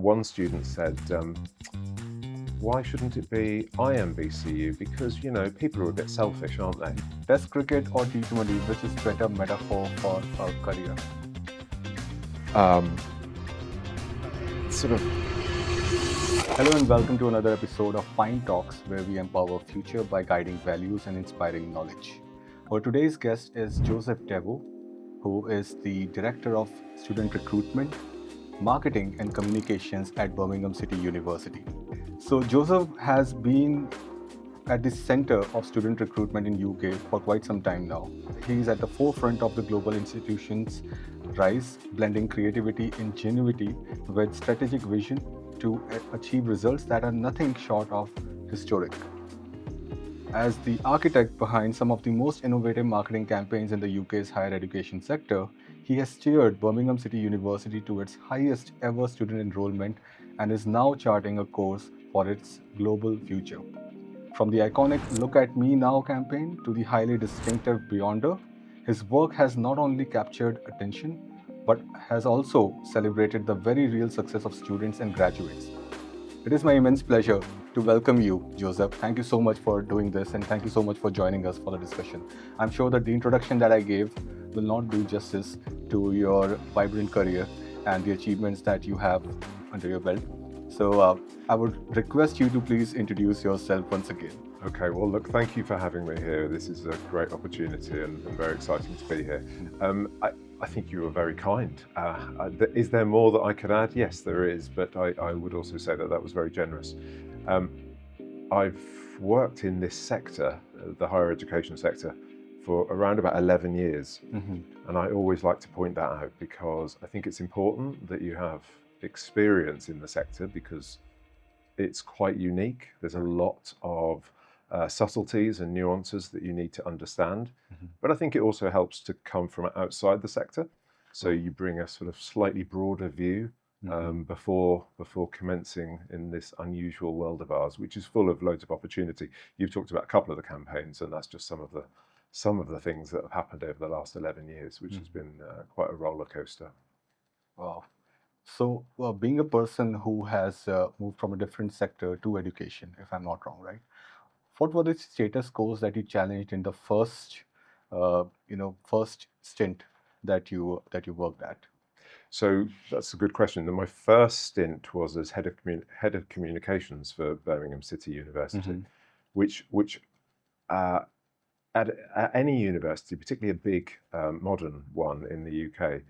one student said, why shouldn't it be IMBCU? Because, people are a bit selfish, aren't they? Test cricket or T20, which is better metaphor for a career? Sort of. Hello and welcome to another episode of Pine Talks, where we empower future by guiding values and inspiring knowledge. Our today's guest is Joseph Devo, who is the Director of Student Recruitment, Marketing and Communications at Birmingham City University. So Joseph has been at the center of student recruitment in UK for quite some time now. He is at the forefront of the global institution's rise, blending creativity, ingenuity with strategic vision to achieve results that are nothing short of historic. As the architect behind some of the most innovative marketing campaigns in the UK's higher education sector, he has steered Birmingham City University to its highest ever student enrollment and is now charting a course for its global future. From the iconic Look at Me Now campaign to the highly distinctive Beyonder, his work has not only captured attention, but has also celebrated the very real success of students and graduates. It is my immense pleasure to welcome you, Joseph. Thank you so much for doing this, and thank you so much for joining us for the discussion. I'm sure that the introduction that I gave will not do justice to your vibrant career and the achievements that you have under your belt. So I would request you to please introduce yourself once again. Okay, well, look, thank you for having me here. This is a great opportunity and very exciting to be here. I think you were very kind. Is there more that I could add? Yes, there is, but I would also say that was very generous. I've worked in this sector, the higher education sector, for around about 11 years. And I always like to point that out because I think it's important that you have experience in the sector because it's quite unique. There's a lot of subtleties and nuances that you need to understand. But I think it also helps to come from outside the sector. So you bring a sort of slightly broader view before commencing in this unusual world of ours, which is full of loads of opportunity. You've talked about a couple of the campaigns, and that's just some of the things that have happened over the last 11 years, which has been quite a roller coaster. Wow. So, being a person who has moved from a different sector to education, if I'm not wrong, right? What were the status quos that you challenged in the first stint that you worked at? So that's a good question. My first stint was as head of communications for Birmingham City University, which at any university, particularly a big modern one in the UK,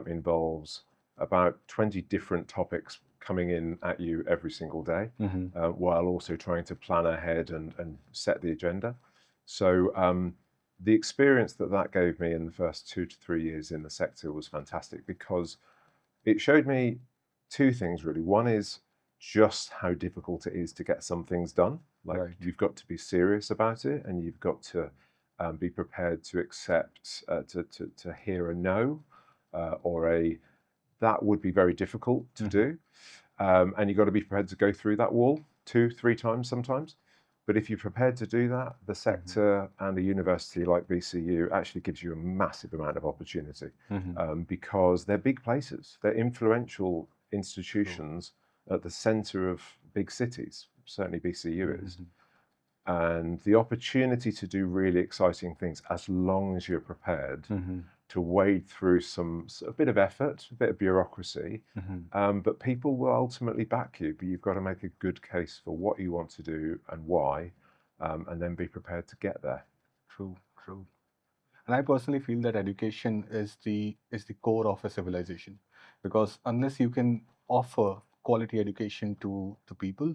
involves about 20 different topics coming in at you every single day, while also trying to plan ahead and set the agenda. So the experience that gave me in the first 2 to 3 years in the sector was fantastic because it showed me two things really. One is just how difficult it is to get some things done. You've got to be serious about it, and you've got to be prepared to accept, to hear a no or a that would be very difficult to do. And you've got to be prepared to go through that wall 2-3 times sometimes. But if you're prepared to do that, the sector and a university like BCU actually gives you a massive amount of opportunity because they're big places. They're influential institutions at the center of big cities. Certainly BCU is. And the opportunity to do really exciting things as long as you're prepared to wade through a bit of effort, a bit of bureaucracy, but people will ultimately back you. But you've got to make a good case for what you want to do and why, and then be prepared to get there. True. And I personally feel that education is the core of a civilization, because unless you can offer quality education to people,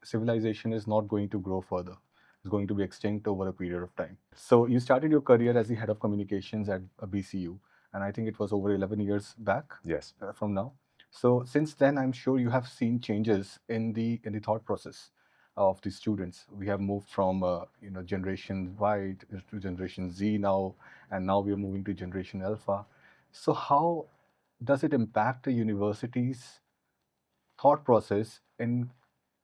civilization is not going to grow further. It's going to be extinct over a period of time. So you started your career as the head of communications at BCU, and I think it was over 11 years back. Yes. From now. So since then, I'm sure you have seen changes in the thought process of the students. We have moved from Generation Y to Generation Z now, and now we are moving to Generation Alpha. So how does it impact the university's thought process in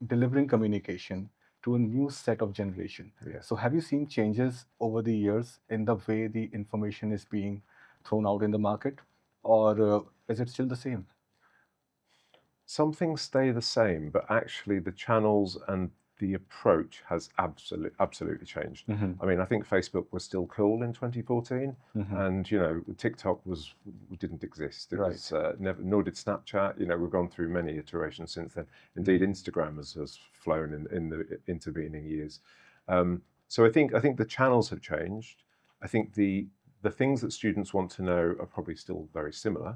delivering communication to a new set of generation? Yes. So have you seen changes over the years in the way the information is being thrown out in the market, or is it still the same? some things stay the same, but actually the channels and the approach has absolutely changed. I mean, I think Facebook was still cool in 2014, and TikTok didn't exist. It was never, nor did Snapchat. We've gone through many iterations since then. Indeed, Instagram has flown in the intervening years. So I think the channels have changed. I think the things that students want to know are probably still very similar.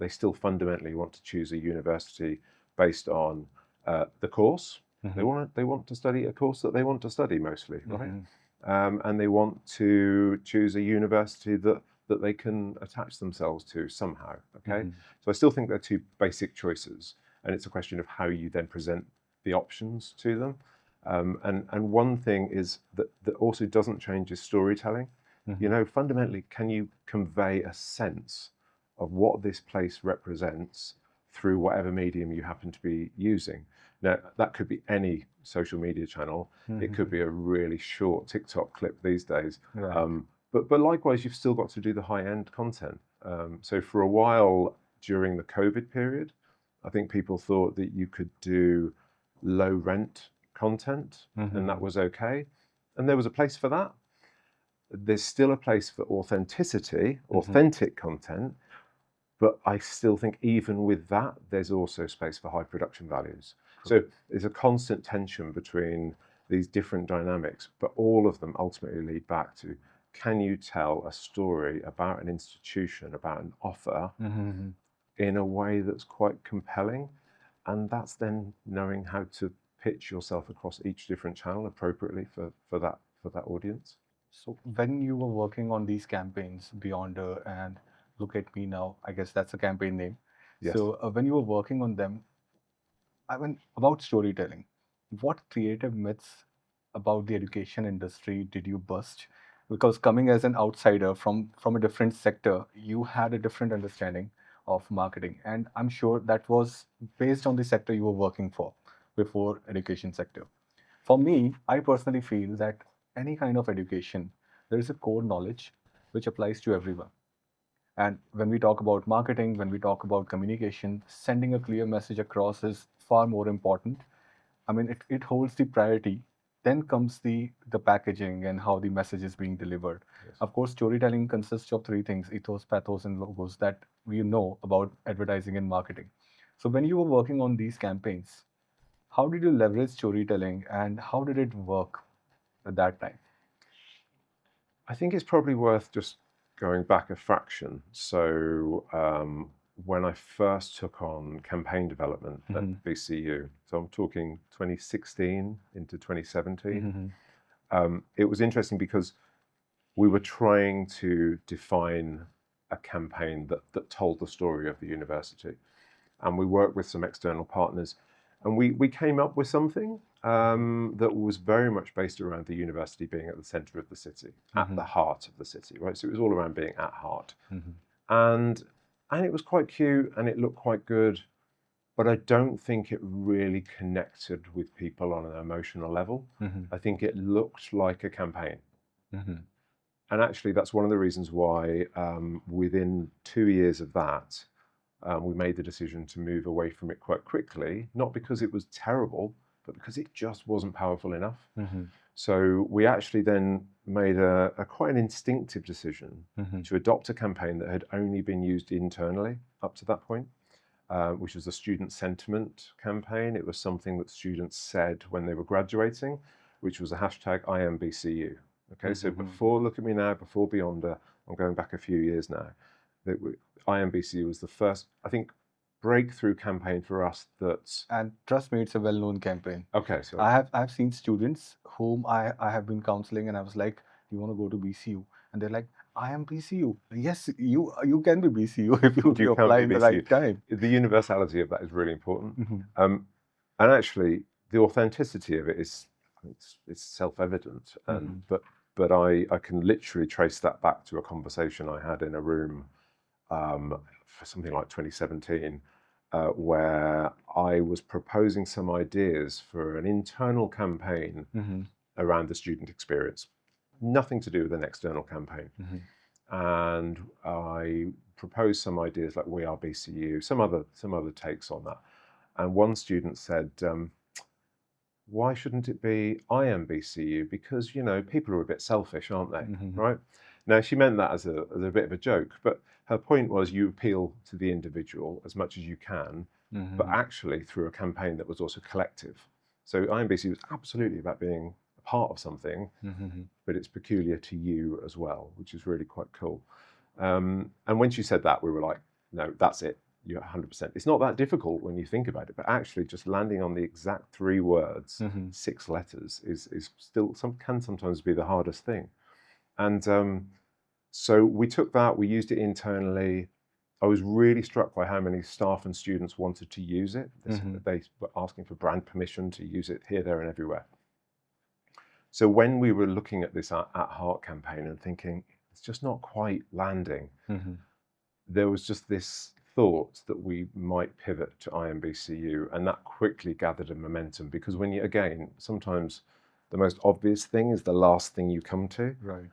They still fundamentally want to choose a university based on the course. They want to study a course that they want to study mostly, right? And they want to choose a university that they can attach themselves to somehow. Okay, so I still think they're two basic choices, and it's a question of how you then present the options to them. And one thing is that also doesn't change is storytelling. Fundamentally, can you convey a sense of what this place represents through whatever medium you happen to be using? Now, that could be any social media channel. It could be a really short TikTok clip these days. But likewise, you've still got to do the high-end content. So for a while during the COVID period, I think people thought that you could do low-rent content, and that was okay. And there was a place for that. There's still a place for authenticity, authentic content, but I still think even with that, there's also space for high production values. So there's a constant tension between these different dynamics, but all of them ultimately lead back to, can you tell a story about an institution, about an offer in a way that's quite compelling? And that's then knowing how to pitch yourself across each different channel appropriately for that audience. So when you were working on these campaigns, Beyonder and Look at Me Now, I guess that's a campaign name. Yes. So when you were working on them, I mean, about storytelling, what creative myths about the education industry did you bust? Because coming as an outsider from a different sector, you had a different understanding of marketing, and I'm sure that was based on the sector you were working for before education sector. For me, I personally feel that any kind of education, there is a core knowledge which applies to everyone. And when we talk about marketing, when we talk about communication, sending a clear message across is far more important. I mean, it holds the priority. Then comes the packaging and how the message is being delivered. Yes. Of course, storytelling consists of three things: ethos, pathos, and logos that we know about advertising and marketing. So when you were working on these campaigns, how did you leverage storytelling and how did it work at that time? I think it's probably worth just going back a fraction. So when I first took on campaign development at BCU, so I'm talking 2016 into 2017, it was interesting because we were trying to define a campaign that told the story of the university. And we worked with some external partners, and we came up with something that was very much based around the university being at the center of the city, at the heart of the city, right? So it was all around being at heart. And it was quite cute and it looked quite good, but I don't think it really connected with people on an emotional level. I think it looked like a campaign. And actually, that's one of the reasons why within 2 years of that, we made the decision to move away from it quite quickly, not because it was terrible, but because it just wasn't powerful enough. So we actually then made a quite an instinctive decision to adopt a campaign that had only been used internally up to that point, which was a student sentiment campaign. It was something that students said when they were graduating, which was a hashtag IMBCU. Okay, so before Look at Me Now, before Beyonder, I'm going back a few years now, IMBCU was the first, I think, breakthrough campaign for us that's... And trust me, it's a well-known campaign. Okay, so... I've seen students whom I have been counseling, and I was like, you want to go to BCU? And they're like, I am BCU. Yes, you can be BCU if you apply in the right time. The universality of that is really important. And actually, the authenticity of it is it's self-evident. But I can literally trace that back to a conversation I had in a room for something like 2017, where I was proposing some ideas for an internal campaign around the student experience. Nothing to do with an external campaign. And I proposed some ideas like We Are BCU, some other takes on that. And one student said, why shouldn't it be IMBCU? Because, people are a bit selfish, aren't they? Right? Now, she meant that as a bit of a joke, but her point was you appeal to the individual as much as you can, but actually through a campaign that was also collective. So IMBCU was absolutely about being a part of something, but it's peculiar to you as well, which is really quite cool. And when she said that, we were like, no, that's it. You're 100%. It's not that difficult when you think about it, but actually just landing on the exact 3 words, 6 letters is still can sometimes be the hardest thing. And so we took that, we used it internally. I was really struck by how many staff and students wanted to use it. They were asking for brand permission to use it here, there, and everywhere. So when we were looking at this at Heart campaign and thinking, it's just not quite landing, there was just this thought that we might pivot to IMBCU, and that quickly gathered a momentum, because sometimes the most obvious thing is the last thing you come to. Right.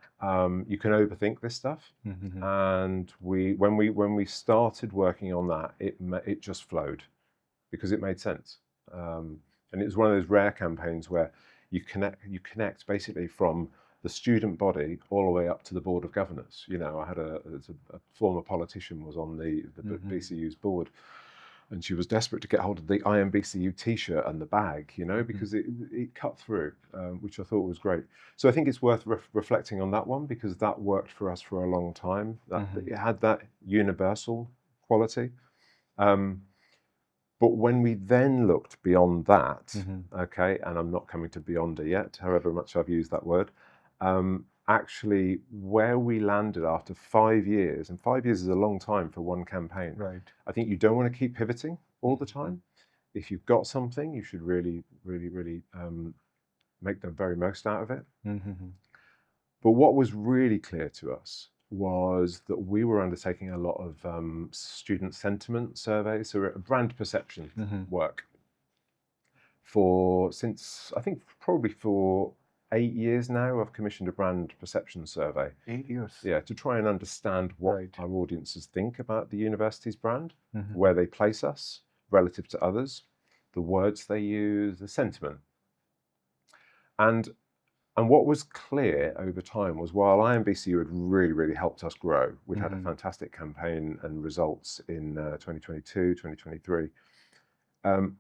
You can overthink this stuff, and when we started working on that, it just flowed because it made sense, and it was one of those rare campaigns where you connect basically from the student body all the way up to the board of governors. I had a former politician was on the BCU's board, and she was desperate to get hold of the IMBCU T-shirt and the bag, because it cut through, which I thought was great. So I think it's worth reflecting on that one, because that worked for us for a long time. It had that universal quality. But when we then looked beyond that, okay, and I'm not coming to beyonder yet, however much I've used that word, actually where we landed after 5 years, and 5 years is a long time for one campaign. Right. I think you don't want to keep pivoting all the time. If you've got something, you should really, really, really make the very most out of it. But what was really clear to us was that we were undertaking a lot of student sentiment surveys, so brand perception work since I think probably for 8 years now. I've commissioned a brand perception survey. 8 years. Yeah, to try and understand what Right. our audiences think about the university's brand, where they place us relative to others, the words they use, the sentiment. And what was clear over time was, while IMBCU had really, really helped us grow, we'd had a fantastic campaign and results in 2022, 2023,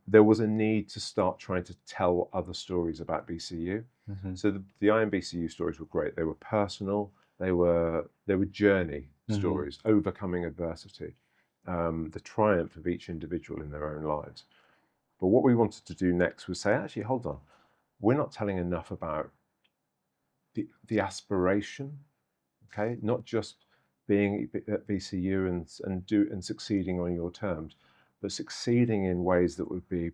there was a need to start trying to tell other stories about BCU. So the IMBCU stories were great. They were personal. They were journey stories, overcoming adversity, the triumph of each individual in their own lives. But what we wanted to do next was say, actually, hold on, we're not telling enough about the aspiration, okay? Not just being at BCU and succeeding on your terms, but succeeding in ways that would be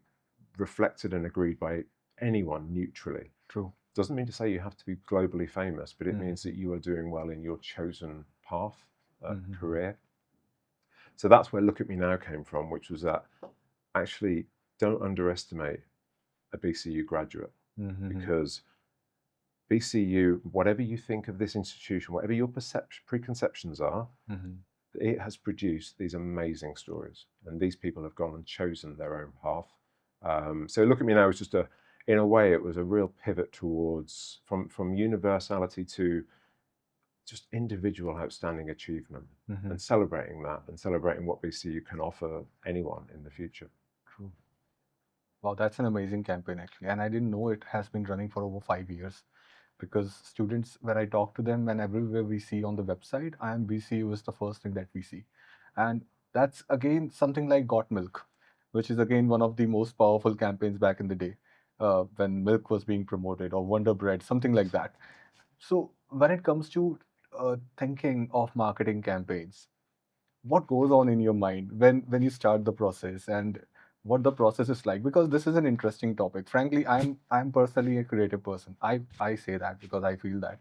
reflected and agreed by anyone neutrally. True. Doesn't mean to say you have to be globally famous, but it means that you are doing well in your chosen path, career. So that's where Look at Me Now came from, which was that actually don't underestimate a BCU graduate, because BCU, whatever you think of this institution, whatever your preconceptions are, it has produced these amazing stories, and these people have gone and chosen their own path. So Look at Me Now was just in a way, it was a real pivot towards from universality to just individual outstanding achievement, and celebrating that, and celebrating what BCU can offer anyone in the future. True. Wow, that's an amazing campaign actually, and I didn't know it has been running for over 5 years. Because students, when I talk to them, and everywhere we see on the website, IMBCU is the first thing that we see. And that's again something like Got Milk, which is again one of the most powerful campaigns back in the day, when milk was being promoted, or Wonder Bread, something like that. So when it comes to thinking of marketing campaigns, what goes on in your mind when you start the process, and what the process is like? Because this is an interesting topic. Frankly, I'm personally a creative person. I say that because I feel that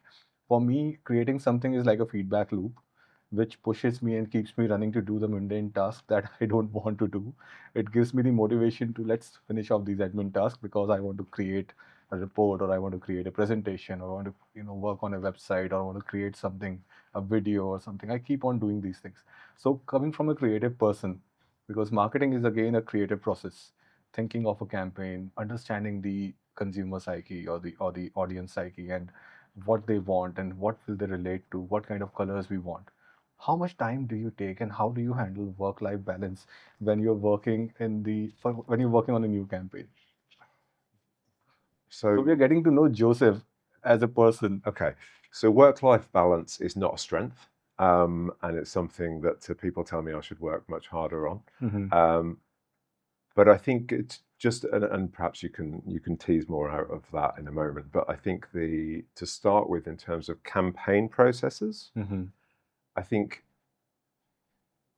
for me, creating something is like a feedback loop, which pushes me and keeps me running to do the mundane tasks that I don't want to do. It gives me the motivation to let's finish off these admin tasks because I want to create a report, or I want to create a presentation, or I want to work on a website, or I want to create something, a video or something. I keep on doing these things. So coming from a creative person, because marketing is again a creative process, thinking of a campaign, understanding the consumer psyche or the audience psyche and what they want and what will they relate to, what kind of colors we want. How much time do you take and how do you handle work-life balance when you're working when you're working on a new campaign? So So, we are getting to know Joseph as a person. okay, so work-life balance is not a strength, and it's something that people tell me I should work much harder on. Mm-hmm. But I think it's just, and perhaps you can tease more out of that in a moment. But I think to start with, in terms of campaign processes, Mm-hmm. I think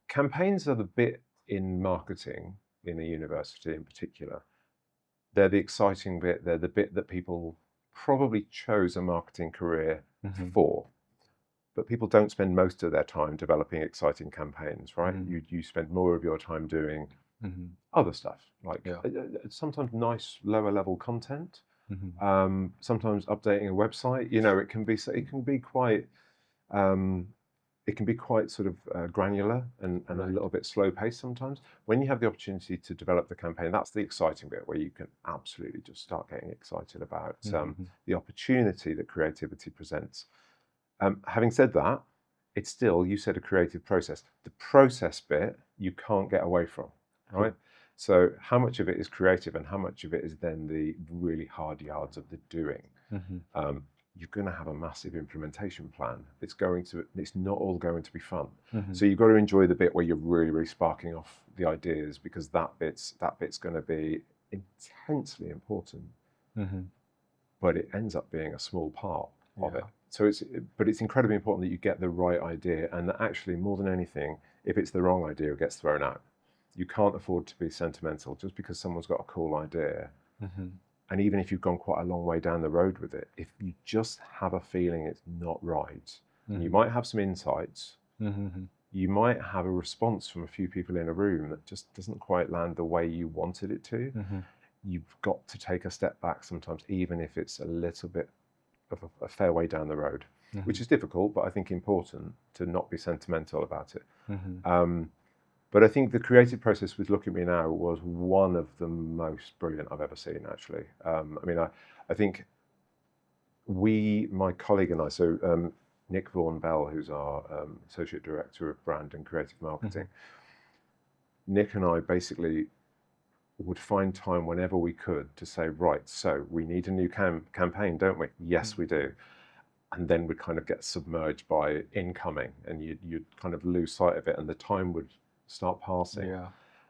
campaigns are the bit in marketing in a university in particular. They're the exciting bit. They're the bit that people probably chose a marketing career Mm-hmm. for. But people don't spend most of their time developing exciting campaigns, right? Mm-hmm. You spend more of your time doing Mm-hmm. other stuff, like Yeah. sometimes nice lower level content, Mm-hmm. sometimes updating a website. It can be quite sort of granular and a Right. little bit slow paced sometimes. When you have the opportunity to develop the campaign, that's the exciting bit where you can absolutely just start getting excited about Mm-hmm. the opportunity that creativity presents. Having said that, it's still, you said, a creative process. The process bit you can't get away from, right? So how much of it is creative and how much of it is then the really hard yards of the doing? Mm-hmm. You're going to have a massive implementation plan. It's not all going to be fun. Mm-hmm. So you've got to enjoy the bit where you're really, really sparking off the ideas, because that bit's going to be intensely important, Mm-hmm. but it ends up being a small part of Yeah. it. So it's incredibly important that you get the right idea, and that actually, more than anything, if it's the wrong idea, it gets thrown out. You can't afford to be sentimental just because someone's got a cool idea. Mm-hmm. And even if you've gone quite a long way down the road with it, if you just have a feeling it's not right, and you might have some insights, Mm-hmm. you might have a response from a few people in a room that just doesn't quite land the way you wanted it to, Mm-hmm. you've got to take a step back sometimes, even if it's a little bit of a fair way down the road, which is difficult, but I think important to not be sentimental about it. Mm-hmm. But I think the creative process with Look at Me Now was one of the most brilliant I've ever seen, actually. I think my colleague and I, so Nick Vaughan Bell, who's our Associate Director of Brand and Creative Marketing, Nick and I basically would find time whenever we could to say, right, so we need a new campaign, don't we? Yes, we do. And then we'd kind of get submerged by incoming, and you'd kind of lose sight of it, and the time would start passing. Yeah.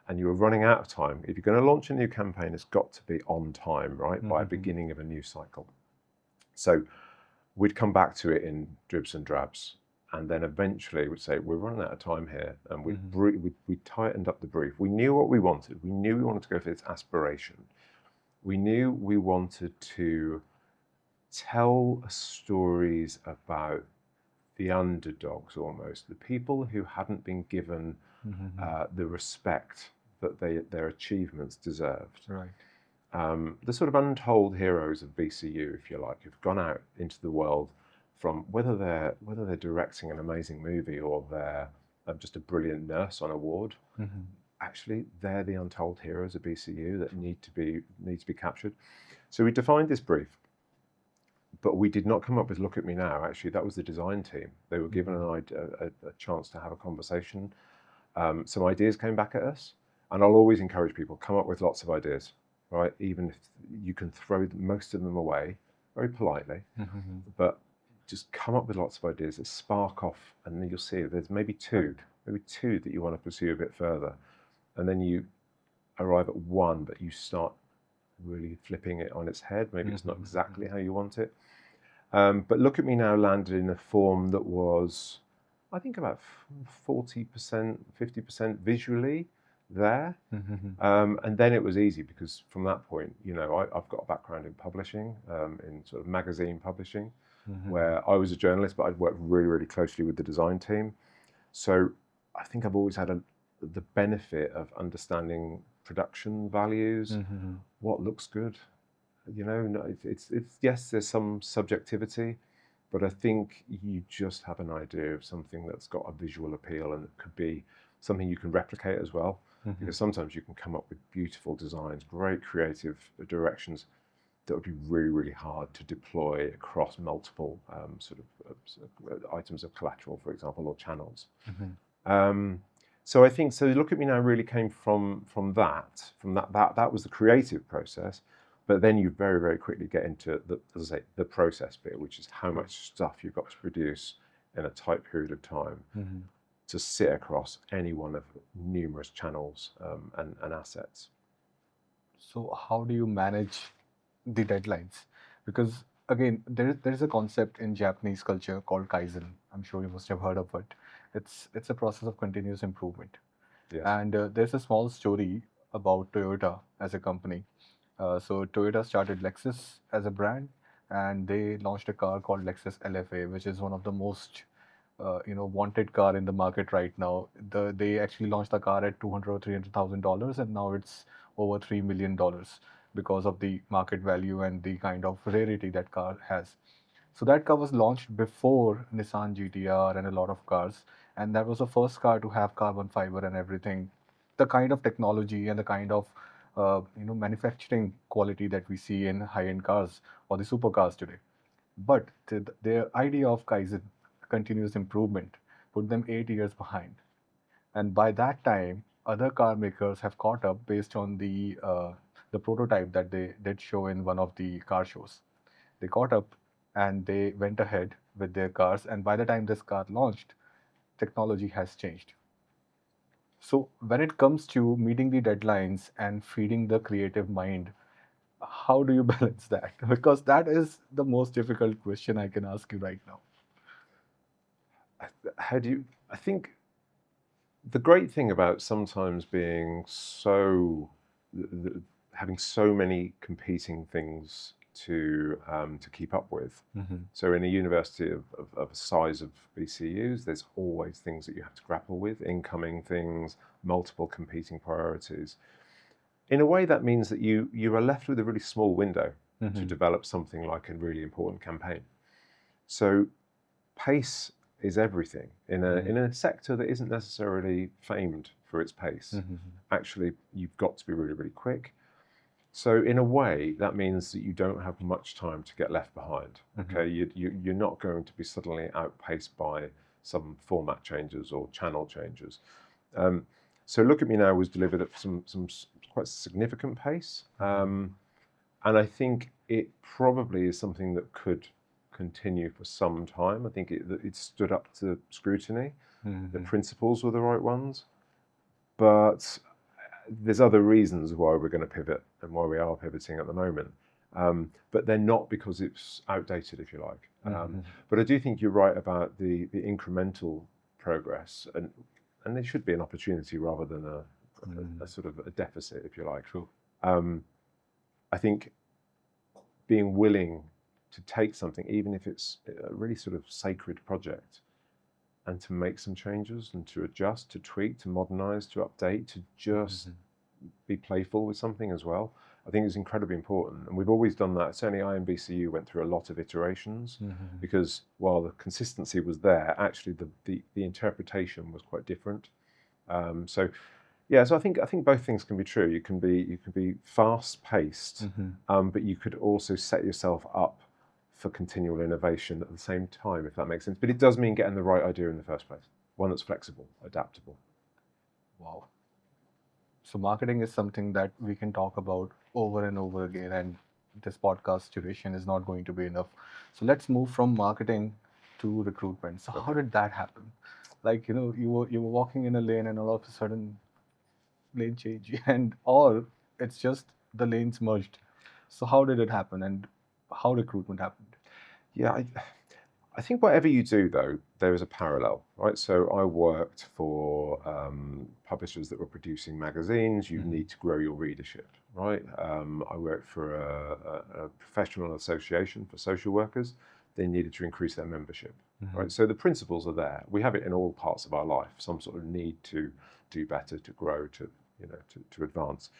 And you were running out of time. If you're going to launch a new campaign, it's got to be on time, right? By the beginning of a new cycle. So we'd come back to it in dribs and drabs. And then eventually we'd say, we're running out of time here. And we tightened up the brief. We knew what we wanted. We knew we wanted to go for this aspiration. We knew we wanted to tell stories about the underdogs, almost, the people who hadn't been given the respect that their achievements deserved. Right. The sort of untold heroes of BCU, if you like, who've gone out into the world, from whether they're directing an amazing movie or they're just a brilliant nurse on a ward. Actually, they're the untold heroes of BCU that need to be captured. So we defined this brief, but we did not come up with Look at Me Now. Actually, that was the design team. They were given a chance to have a conversation. Some ideas came back at us, and I'll always encourage people, come up with lots of ideas, right? Even if you can throw most of them away very politely, but just come up with lots of ideas that spark off, and then you'll see there's maybe two that you want to pursue a bit further, and then you arrive at one, but you start really flipping it on its head. Maybe it's not exactly how you want it. But Look at Me Now landed in a form that was, I think, about 40%, 50% visually there. And then it was easy because from that point, I've got a background in publishing, in sort of magazine publishing, where I was a journalist, but I'd worked really, really closely with the design team. So I think I've always had the benefit of understanding production values, what looks good. It's yes, there's some subjectivity, but I think you just have an idea of something that's got a visual appeal and it could be something you can replicate as well. because sometimes you can come up with beautiful designs, great creative directions that would be really, really hard to deploy across multiple items of collateral, for example, or channels. So I think, so Look at Me Now really came from that was the creative process, but then you very, very quickly get into the process bit, which is how much stuff you've got to produce in a tight period of time to sit across any one of numerous channels and assets. So how do you manage the deadlines? Because again, there is a concept in Japanese culture called Kaizen. I'm sure you must have heard of it. It's a process of continuous improvement. Yes. And there's a small story about Toyota as a company. So Toyota started Lexus as a brand, and they launched a car called Lexus LFA, which is one of the most wanted car in the market right now. They actually launched the car at 200 or $300,000, and now it's over $3 million because of the market value and the kind of rarity that car has. So that car was launched before Nissan GTR and a lot of cars, and that was the first car to have carbon fiber and everything. The kind of technology and the kind of manufacturing quality that we see in high-end cars or the supercars today. But their idea of Kaizen, continuous improvement, put them 8 years behind. And by that time, other car makers have caught up based on the prototype that they did show in one of the car shows. They caught up and they went ahead with their cars. And by the time this car launched, technology has changed. So when it comes to meeting the deadlines and feeding the creative mind, how do you balance that? Because that is the most difficult question I can ask you right now. I think the great thing about sometimes being having so many competing things to keep up with. So in a university of a size of BCUs, there's always things that you have to grapple with, incoming things, multiple competing priorities. In a way, that means that you are left with a really small window to develop something like a really important campaign. So pace is everything in a sector that isn't necessarily famed for its pace. Actually, you've got to be really, really quick. So in a way, that means that you don't have much time to get left behind. Okay, you're not going to be suddenly outpaced by some format changes or channel changes. So Look at Me Now was delivered at some quite significant pace, and I think it probably is something that could continue for some time. I think it stood up to scrutiny. The principles were the right ones, but there's other reasons why we're going to pivot and why we are pivoting at the moment. But they're not because it's outdated, if you like. But I do think you're right about the incremental progress, and there should be an opportunity rather than a sort of a deficit, if you like. True. I think being willing to take something, even if it's a really sort of sacred project, and to make some changes and to adjust, to tweak, to modernize, to update, to just be playful with something as well, I think is incredibly important. And we've always done that. Certainly IMBCU went through a lot of iterations because while the consistency was there, actually the interpretation was quite different. So I think both things can be true. You can be fast paced, but you could also set yourself up for continual innovation at the same time, if that makes sense. But it does mean getting the right idea in the first place, one that's flexible, adaptable. Wow. So marketing is something that we can talk about over and over again, and this podcast duration is not going to be enough. So let's move from marketing to recruitment. So how did that happen? Like, you were walking in a lane and all of a sudden lane change or it's just the lanes merged. So how did it happen and how recruitment happened? Yeah, I think whatever you do, though, there is a parallel, right? So I worked for publishers that were producing magazines. You need to grow your readership, right? I worked for a professional association for social workers. They needed to increase their membership, right? So the principles are there. We have it in all parts of our life, some sort of need to do better, to grow, to advance.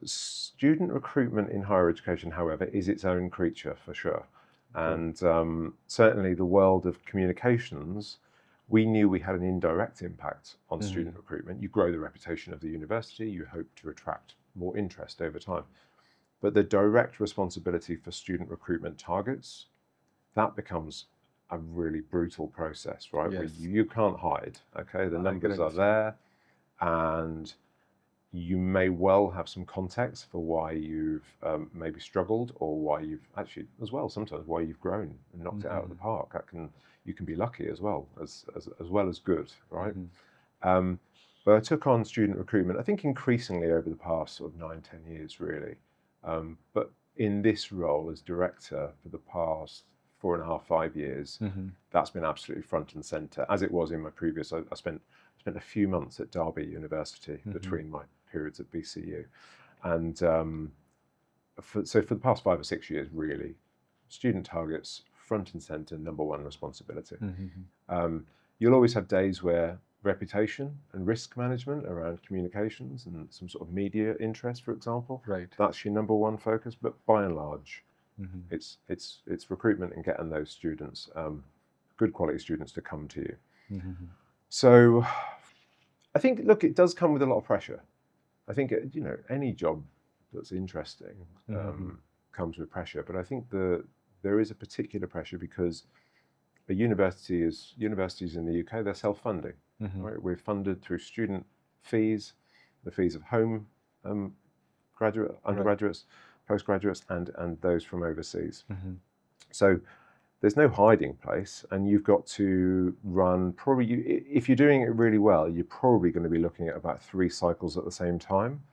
Student recruitment in higher education, however, is its own creature for sure. And certainly the world of communications We knew we had an indirect impact on student recruitment. You grow the reputation of the university, you hope to attract more interest over time. But the direct responsibility for student recruitment targets, that becomes a really brutal process, right? Yes. Where you can't hide, okay? The numbers are there, and you may well have some context for why you've maybe struggled, or why you've actually, as well, sometimes why you've grown and knocked it out of the park. You can be lucky as well as good, right? But I took on student recruitment, I think increasingly over the past sort of 9-10 years, really. But in this role as director for the past 4.5-5 years, that's been absolutely front and centre, as it was in my previous. I spent a few months at Derby University between my periods at BCU, and for the past 5 or 6 years, really, student targets front and centre, number one responsibility. You'll always have days where reputation and risk management around communications and some sort of media interest, for example, that's your number one focus. But by and large, it's recruitment and getting those students, good quality students, to come to you. So I think, look, it does come with a lot of pressure. I think, any job that's interesting comes with pressure, but I think there is a particular pressure because universities in the UK, they're self-funding. Right? We're funded through student fees, the fees of home undergraduates, postgraduates, and those from overseas. So there's no hiding place, and you've got to run if you're doing it really well, you're probably going to be looking at about 3 cycles at the same time.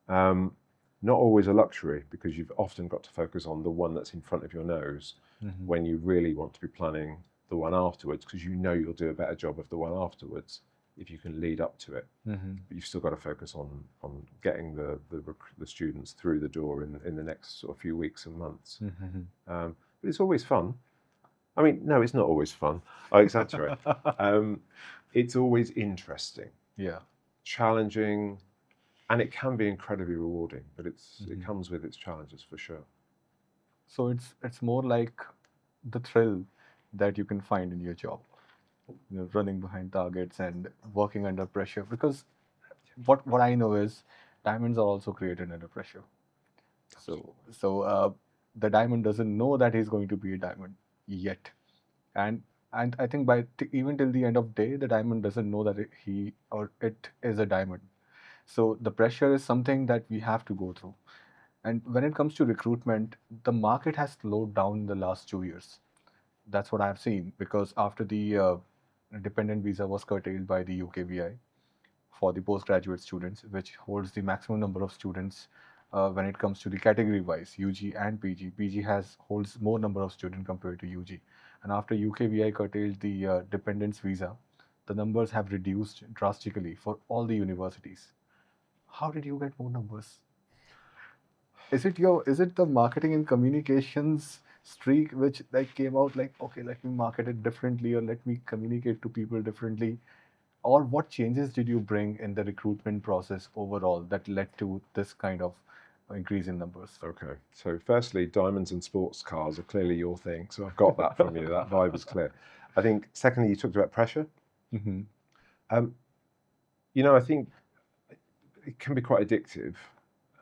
Not always a luxury, because you've often got to focus on the one that's in front of your nose when you really want to be planning the one afterwards, because you'll do a better job of the one afterwards if you can lead up to it. But you've still got to focus on getting the students through the door in the next sort of few weeks and months. But it's always fun. I mean, no, it's not always fun. I exaggerate. It's always interesting, challenging, and it can be incredibly rewarding. But it comes with its challenges, for sure. So it's more like the thrill that you can find in your job, running behind targets and working under pressure. Because what I know is diamonds are also created under pressure. So the diamond doesn't know that he's going to be a diamond yet, and I think even till the end of the day, the diamond doesn't know that it is a diamond. So the pressure is something that we have to go through. And when it comes to recruitment, the market has slowed down in the last 2 years. That's what I've seen, because after the dependent visa was curtailed by the UKVI for the postgraduate students, which holds the maximum number of students when it comes to the category-wise, UG and PG. PG holds more number of students compared to UG. And after UKVI curtailed the dependence visa, the numbers have reduced drastically for all the universities. How did you get more numbers? Is it the marketing and communications streak which came out okay, let me market it differently, or let me communicate to people differently? Or what changes did you bring in the recruitment process overall that led to this kind of increase in numbers? Okay, so firstly, diamonds and sports cars are clearly your thing, so I've got that from you. That vibe is clear. I think, secondly, you talked about pressure. I think it can be quite addictive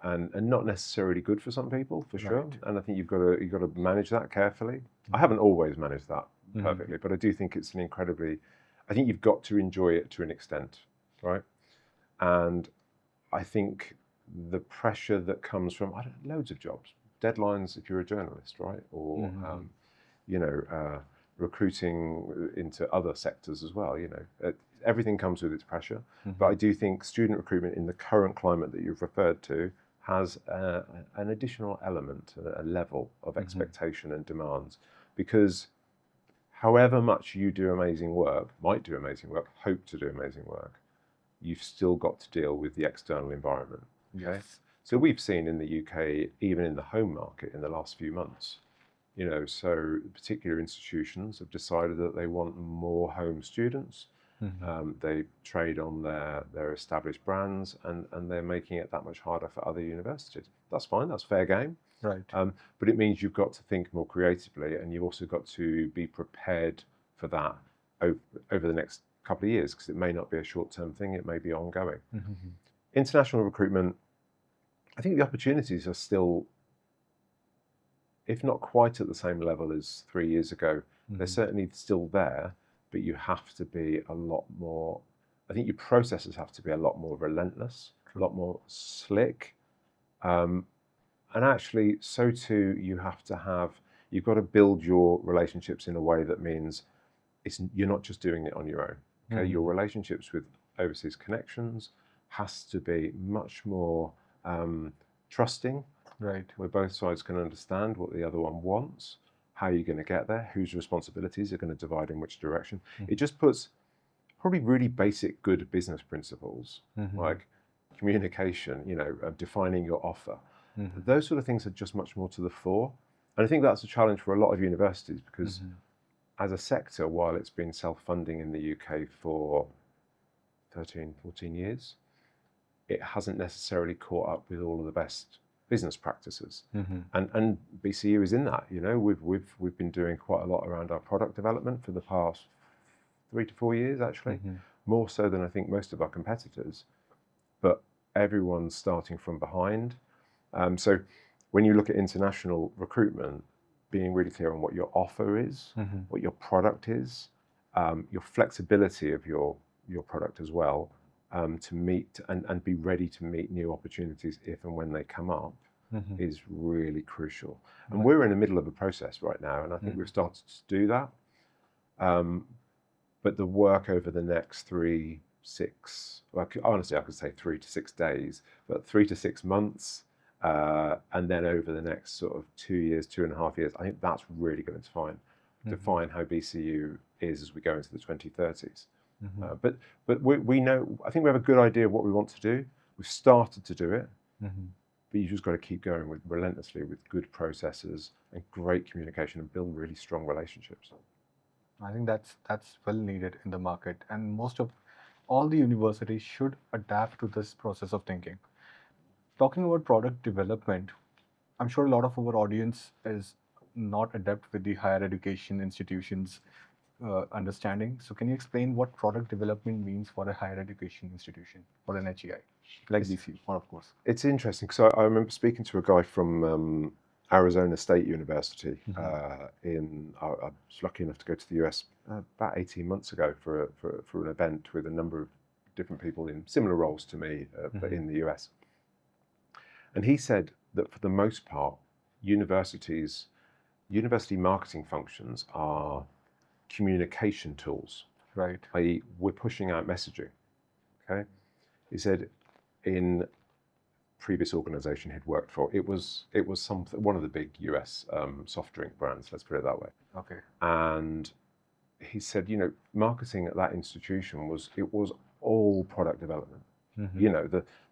and not necessarily good for some people, for sure. And I think you've got to manage that carefully. I haven't always managed that perfectly, but I do think it's I think you've got to enjoy it to an extent, right? And I think the pressure that comes from loads of jobs, deadlines if you're a journalist, right? Or recruiting into other sectors as well. Everything comes with its pressure. But I do think student recruitment in the current climate that you've referred to has an additional element, a level of expectation and demands, because however much you do amazing work, hope to do amazing work, you've still got to deal with the external environment. Okay? So we've seen in the UK, even in the home market in the last few months, so particular institutions have decided that they want more home students. They trade on their established brands, and they're making it that much harder for other universities. That's fine, that's fair game. Right. But it means you've got to think more creatively, and you've also got to be prepared for that over the next couple of years, because it may not be a short-term thing, it may be ongoing. Mm-hmm. International recruitment, I think the opportunities are still, if not quite at the same level as 3 years ago, they're certainly still there, but you have to be a lot more, I think your processes have to be a lot more relentless, a lot more slick. And actually, so too, you've got to build your relationships in a way that means you're not just doing it on your own. Okay, your relationships with overseas connections has to be much more trusting, Right. where both sides can understand what the other one wants, how you're going to get there, whose responsibilities are going to divide in which direction. It just puts probably really basic good business principles like communication, defining your offer. Those sort of things are just much more to the fore. And I think that's a challenge for a lot of universities, because as a sector, while it's been self-funding in the UK for 13, 14 years, it hasn't necessarily caught up with all of the best business practices. And BCU is in that. We've been doing quite a lot around our product development for the past 3 to 4 years, actually, more so than I think most of our competitors. But everyone's starting from behind. So when you look at international recruitment, being really clear on what your offer is, what your product is, your flexibility of your product as well, to meet and be ready to meet new opportunities if and when they come up, is really crucial. And we're in the middle of a process right now, and I think we've started to do that. But the work over the next honestly, I could say 3 to 6 days, but 3 to 6 months, and then over the next sort of 2 years, 2.5 years, I think that's really going to define how BCU is as we go into the 2030s. But we know, I think we have a good idea of what we want to do. We've started to do it, but you just got to keep going relentlessly with good processes and great communication and build really strong relationships. I think that's well needed in the market, and most of all the universities should adapt to this process of thinking. Talking about product development, I'm sure a lot of our audience is not adept with the higher education institutions understanding. So can you explain what product development means for a higher education institution or an HEI, like BCU, of course? It's interesting, because I remember speaking to a guy from Arizona State University. I was lucky enough to go to the US about 18 months ago for an event with a number of different people in similar roles to me, but in the US. And he said that for the most part, university marketing functions are communication tools. Right. i.e., we're pushing out messaging. Okay. He said in previous organization he'd worked for, it was one of the big US soft drink brands, let's put it that way. Okay. And he said, marketing at that institution was all product development.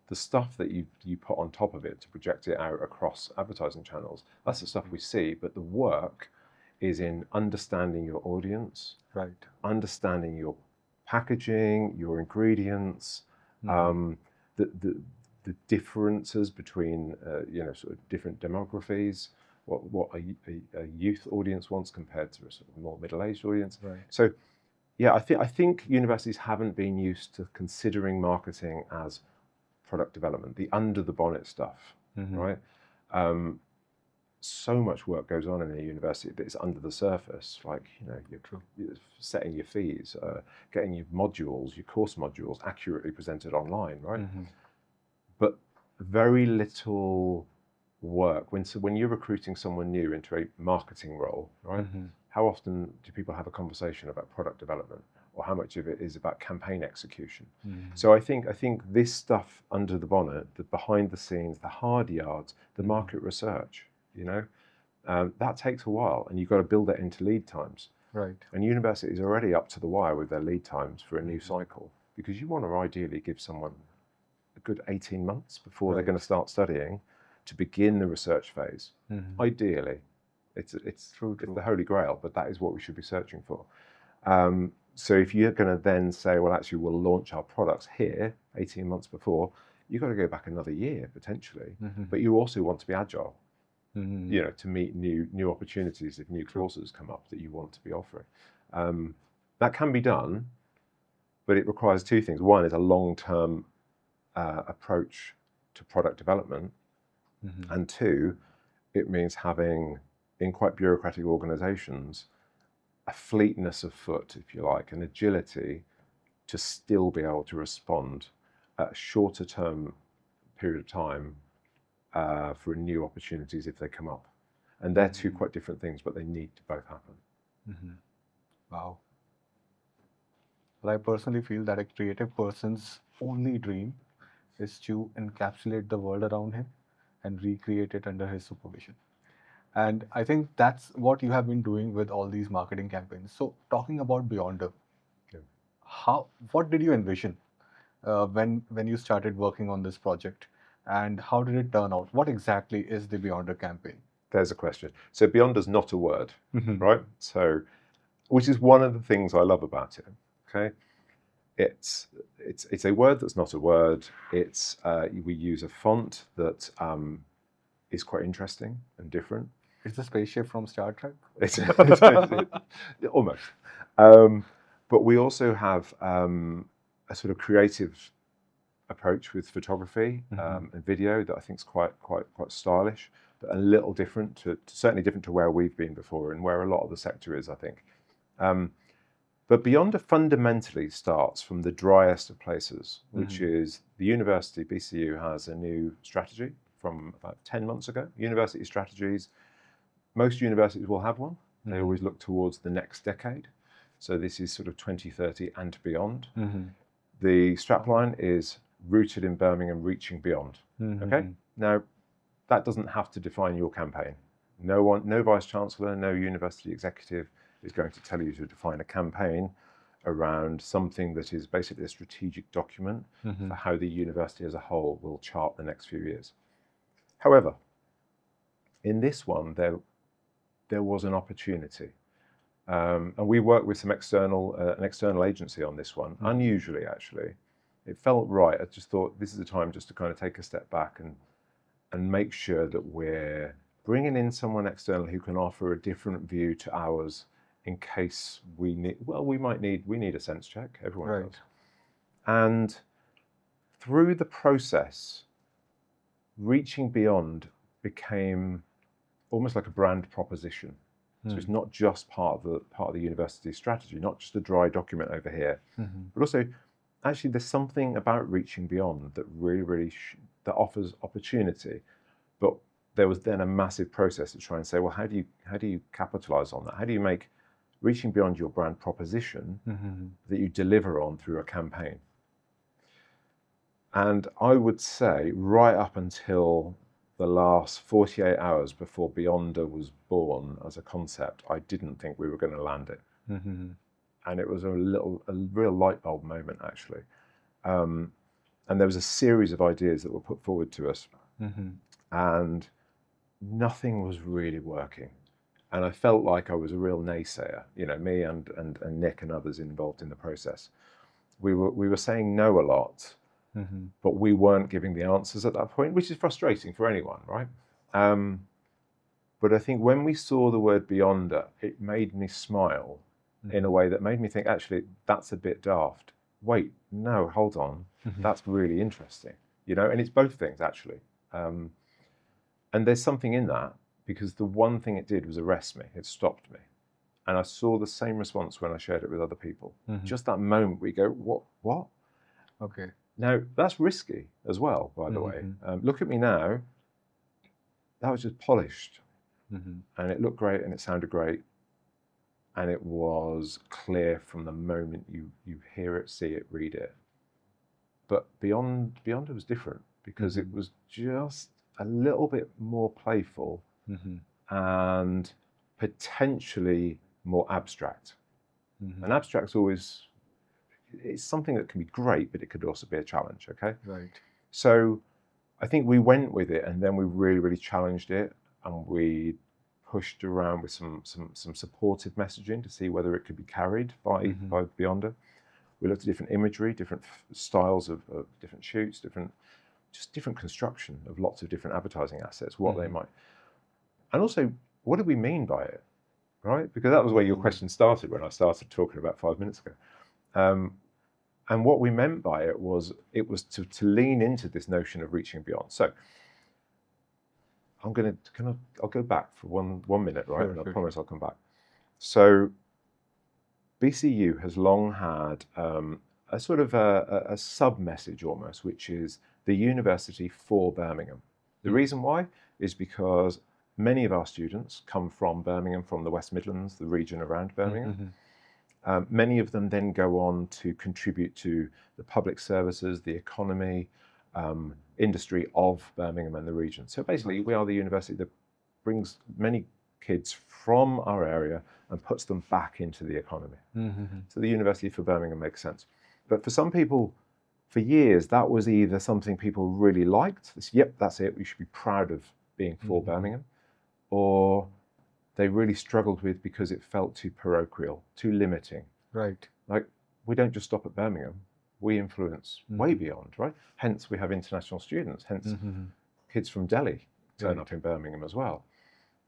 The stuff that you put on top of it to project it out across advertising channels, that's the stuff we see, but the work is in understanding your audience, right, understanding your packaging, your ingredients, the differences between sort of different demographies, what a youth audience wants compared to a sort of more middle-aged audience. Right. So yeah, I think universities haven't been used to considering marketing as product development, the under the bonnet stuff, right? So much work goes on in a university that's under the surface, like you're setting your fees, getting your course modules accurately presented online, right? But very little work when you're recruiting someone new into a marketing role, right? How often do people have a conversation about product development, or how much of it is about campaign execution? So I think this stuff under the bonnet, the behind the scenes, the hard yards, the market research, that takes a while, and you've got to build that into lead times. Right. And universities are already up to the wire with their lead times for a new cycle, because you want to ideally give someone a good 18 months before they're going to start studying to begin the research phase. Ideally, it's the holy grail, but that is what we should be searching for. So if you're going to then say, well, actually, we'll launch our products here 18 months before, you've got to go back another year potentially. But you also want to be agile, to meet new opportunities if new courses come up that you want to be offering. That can be done, but it requires two things. One is a long-term approach to product development, and two, it means having, in quite bureaucratic organizations, a fleetness of foot, if you like, an agility to still be able to respond at a shorter term period of time for new opportunities if they come up. And they're two quite different things, but they need to both happen. Wow. Well, I personally feel that a creative person's only dream is to encapsulate the world around him and recreate it under his supervision. And I think that's what you have been doing with all these marketing campaigns. So talking about Beyonder, what did you envision when you started working on this project, and how did it turn out? What exactly is the Beyonder campaign? There's a question. So Beyonder's not a word, right? So, which is one of the things I love about it. Okay, it's a word that's not a word. It's we use a font that is quite interesting and different. It's a spaceship from Star Trek. It's almost, but we also have a sort of creative approach with photography and video that I think is quite stylish, but a little different certainly different to where we've been before and where a lot of the sector is, I think. But Beyonder fundamentally starts from the driest of places, which is the university. BCU has a new strategy from about 10 months ago. University strategies, most universities will have one. They always look towards the next decade. So this is sort of 2030 and beyond. The strapline is rooted in Birmingham, reaching beyond. Okay. Now, that doesn't have to define your campaign. No vice chancellor, no university executive is going to tell you to define a campaign around something that is basically a strategic document for how the university as a whole will chart the next few years. However, in this one, there was an opportunity. And we worked with some an external agency on this one, unusually actually. It felt right. I just thought this is the time just to kind of take a step back and make sure that we're bringing in someone external who can offer a different view to ours in case we need a sense check. Everyone does. And through the process, reaching beyond became almost like a brand proposition. So it's not just part of the university strategy, not just a dry document over here, but also actually there's something about reaching beyond that really that offers opportunity. But there was then a massive process to try and say, well, how do you capitalize on that? How do you make reaching beyond your brand proposition that you deliver on through a campaign? And I would say right up until the last 48 hours before Beyonder was born as a concept, I didn't think we were going to land it. And it was a real light bulb moment, actually. And there was a series of ideas that were put forward to us, and nothing was really working. And I felt like I was a real naysayer, me and Nick and others involved in the process. We were saying no a lot, but we weren't giving the answers at that point, which is frustrating for anyone, right? But I think when we saw the word Beyonder, it made me smile in a way that made me think, actually, that's a bit daft. Wait, no, hold on. That's really interesting, and it's both things, actually. And there's something in that, because the one thing it did was arrest me. It stopped me. And I saw the same response when I shared it with other people. Just that moment we go, what? Okay. Now, that's risky as well, by the way. Look at me now. That was just polished. And it looked great and it sounded great. And it was clear from the moment you hear it, see it, read it. But Beyonder was different, because it was just a little bit more playful and potentially more abstract. And abstract's always, it's something that can be great, but it could also be a challenge, okay? Right. So I think we went with it, and then we really challenged it, and we pushed around with some supportive messaging to see whether it could be carried by Beyonder. We looked at different imagery, different styles of different shoots, different construction of lots of different advertising assets, what they might. And also, what do we mean by it? right? Because that was where your question started when I started talking about 5 minutes ago. And what we meant by it was to lean into this notion of reaching beyond. So I'll go back for one minute, right? And I promise I'll come back. So BCU has long had a sort of a sub-message almost, which is the university for Birmingham. The reason why is because many of our students come from Birmingham, from the West Midlands, the region around Birmingham. Many of them then go on to contribute to the public services, the economy, industry of Birmingham and the region. So basically, we are the university that brings many kids from our area and puts them back into the economy. So the University for Birmingham makes sense. But for some people, for years, that was either something people really liked, yep, that's it, we should be proud of being for Birmingham, or they really struggled with because it felt too parochial, too limiting. Right. Like, we don't just stop at Birmingham, we influence way beyond, right? Hence, we have international students, hence kids from Delhi turn up in Birmingham as well.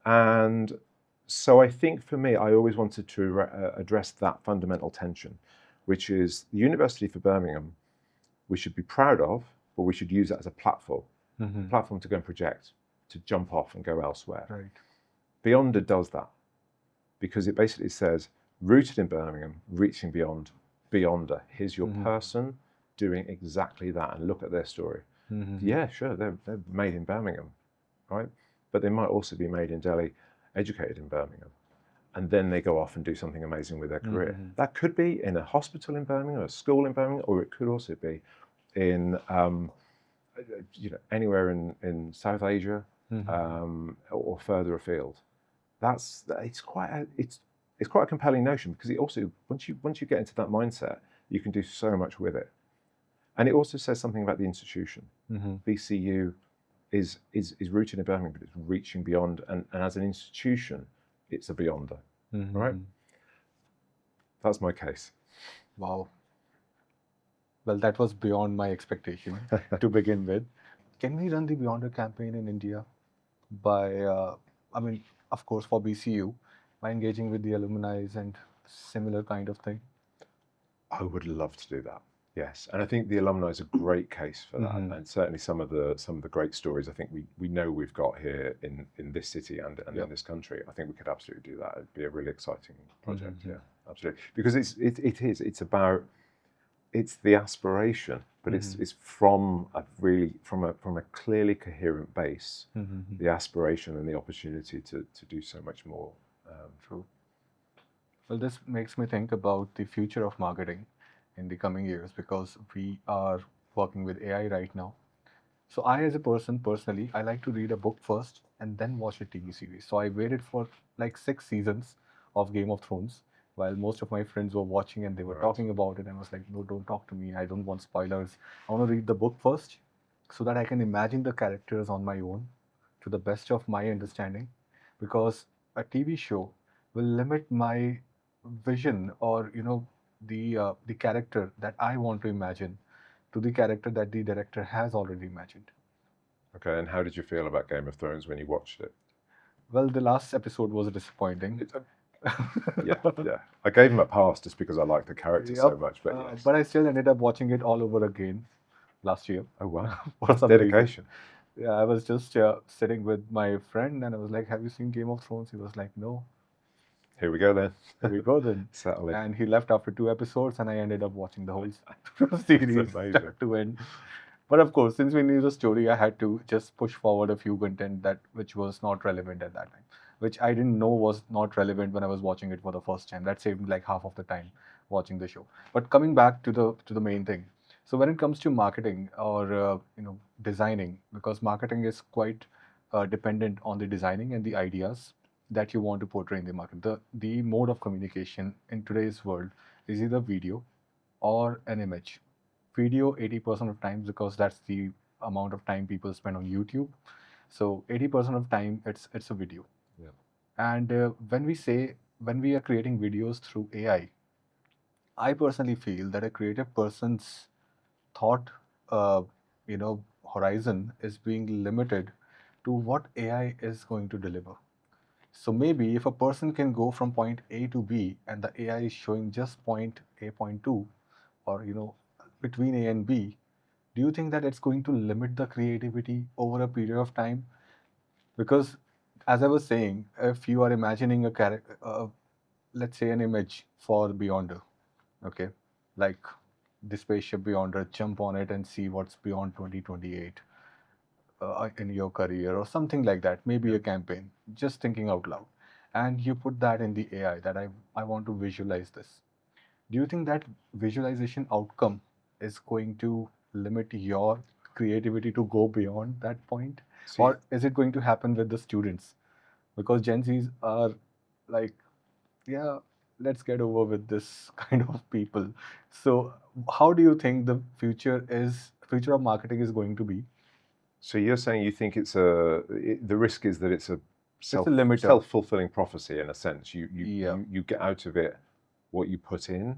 And so I think for me, I always wanted to address that fundamental tension, which is the University for Birmingham, we should be proud of, but we should use that as a platform to go and project, to jump off and go elsewhere. Right. Beyonder does that because it basically says, rooted in Birmingham, reaching beyond, Beyonder. Here's your person doing exactly that, and look at their story. Yeah, sure, they're made in Birmingham, right? But they might also be made in Delhi, educated in Birmingham, and then they go off and do something amazing with their career. That could be in a hospital in Birmingham, a school in Birmingham, or it could also be in anywhere in South Asia or further afield. It's quite a compelling notion because it also once you get into that mindset, you can do so much with it. And it also says something about the institution. BCU is rooted in Birmingham, but it's reaching beyond, and as an institution, it's a beyonder, right? That's my case. Wow. Well, that was beyond my expectation to begin with. Can we run the Beyonder campaign in India by, of course, for BCU, by engaging with the alumni and similar kind of thing? I would love to do that. Yes, and I think the alumni is a great case for that, and certainly some of the great stories I think we know we've got here in this city and in this country. I think we could absolutely do that. It'd be a really exciting project. Yeah, absolutely, because it's the aspiration, but it's from a clearly coherent base, the aspiration and the opportunity to do so much more. True. Well, this makes me think about the future of marketing in the coming years because we are working with AI right now. So I, as a person, personally, I like to read a book first and then watch a TV series. So I waited for like 6 seasons of Game of Thrones while most of my friends were watching and they were talking about it. I was like, no, don't talk to me. I don't want spoilers. I want to read the book first so that I can imagine the characters on my own to the best of my understanding, because a TV show will limit my vision or the character that I want to imagine to the character that the director has already imagined. Okay, and how did you feel about Game of Thrones when you watched it? Well, the last episode was disappointing. Yeah. I gave him a pass just because I liked the character so much, but yes. But I still ended up watching it all over again last year. Oh wow, For some dedication. reason. Yeah, I was just sitting with my friend and I was like, "Have you seen Game of Thrones?" He was like, "No." Here we go then. Here we go then. Settle in. And he left after 2 episodes, and I ended up watching the whole series start to end. But of course, since we knew the story, I had to just push forward a few content which was not relevant at that time, which I didn't know was not relevant when I was watching it for the first time. That saved like half of the time watching the show. But coming back to the main thing, so when it comes to marketing or designing, because marketing is quite dependent on the designing and the ideas that you want to portray in the market. The mode of communication in today's world is either video or an image. Video 80% of times, because that's the amount of time people spend on YouTube. So 80% of time it's a video. Yeah. And when we are creating videos through AI, I personally feel that a creative person's thought horizon is being limited to what AI is going to deliver. So maybe if a person can go from point A to B and the AI is showing just point A, point 2, or between A and B, do you think that it's going to limit the creativity over a period of time? Because as I was saying, if you are imagining a character, let's say an image for Beyonder, okay, like the spaceship Beyonder, jump on it and see what's beyond 2028 in your career or something like that, maybe a campaign, just thinking out loud. And you put that in the AI that I want to visualize this. Do you think that visualization outcome is going to limit your creativity to go beyond that point? See, Or is it going to happen with the students? Because Gen Zs are like, yeah, let's get over with this kind of people. So how do you think the future of marketing is going to be? so you're saying you think the risk is that it's a It's a limiter. self-fulfilling prophecy in a sense. Yeah. You get out of it what you put in.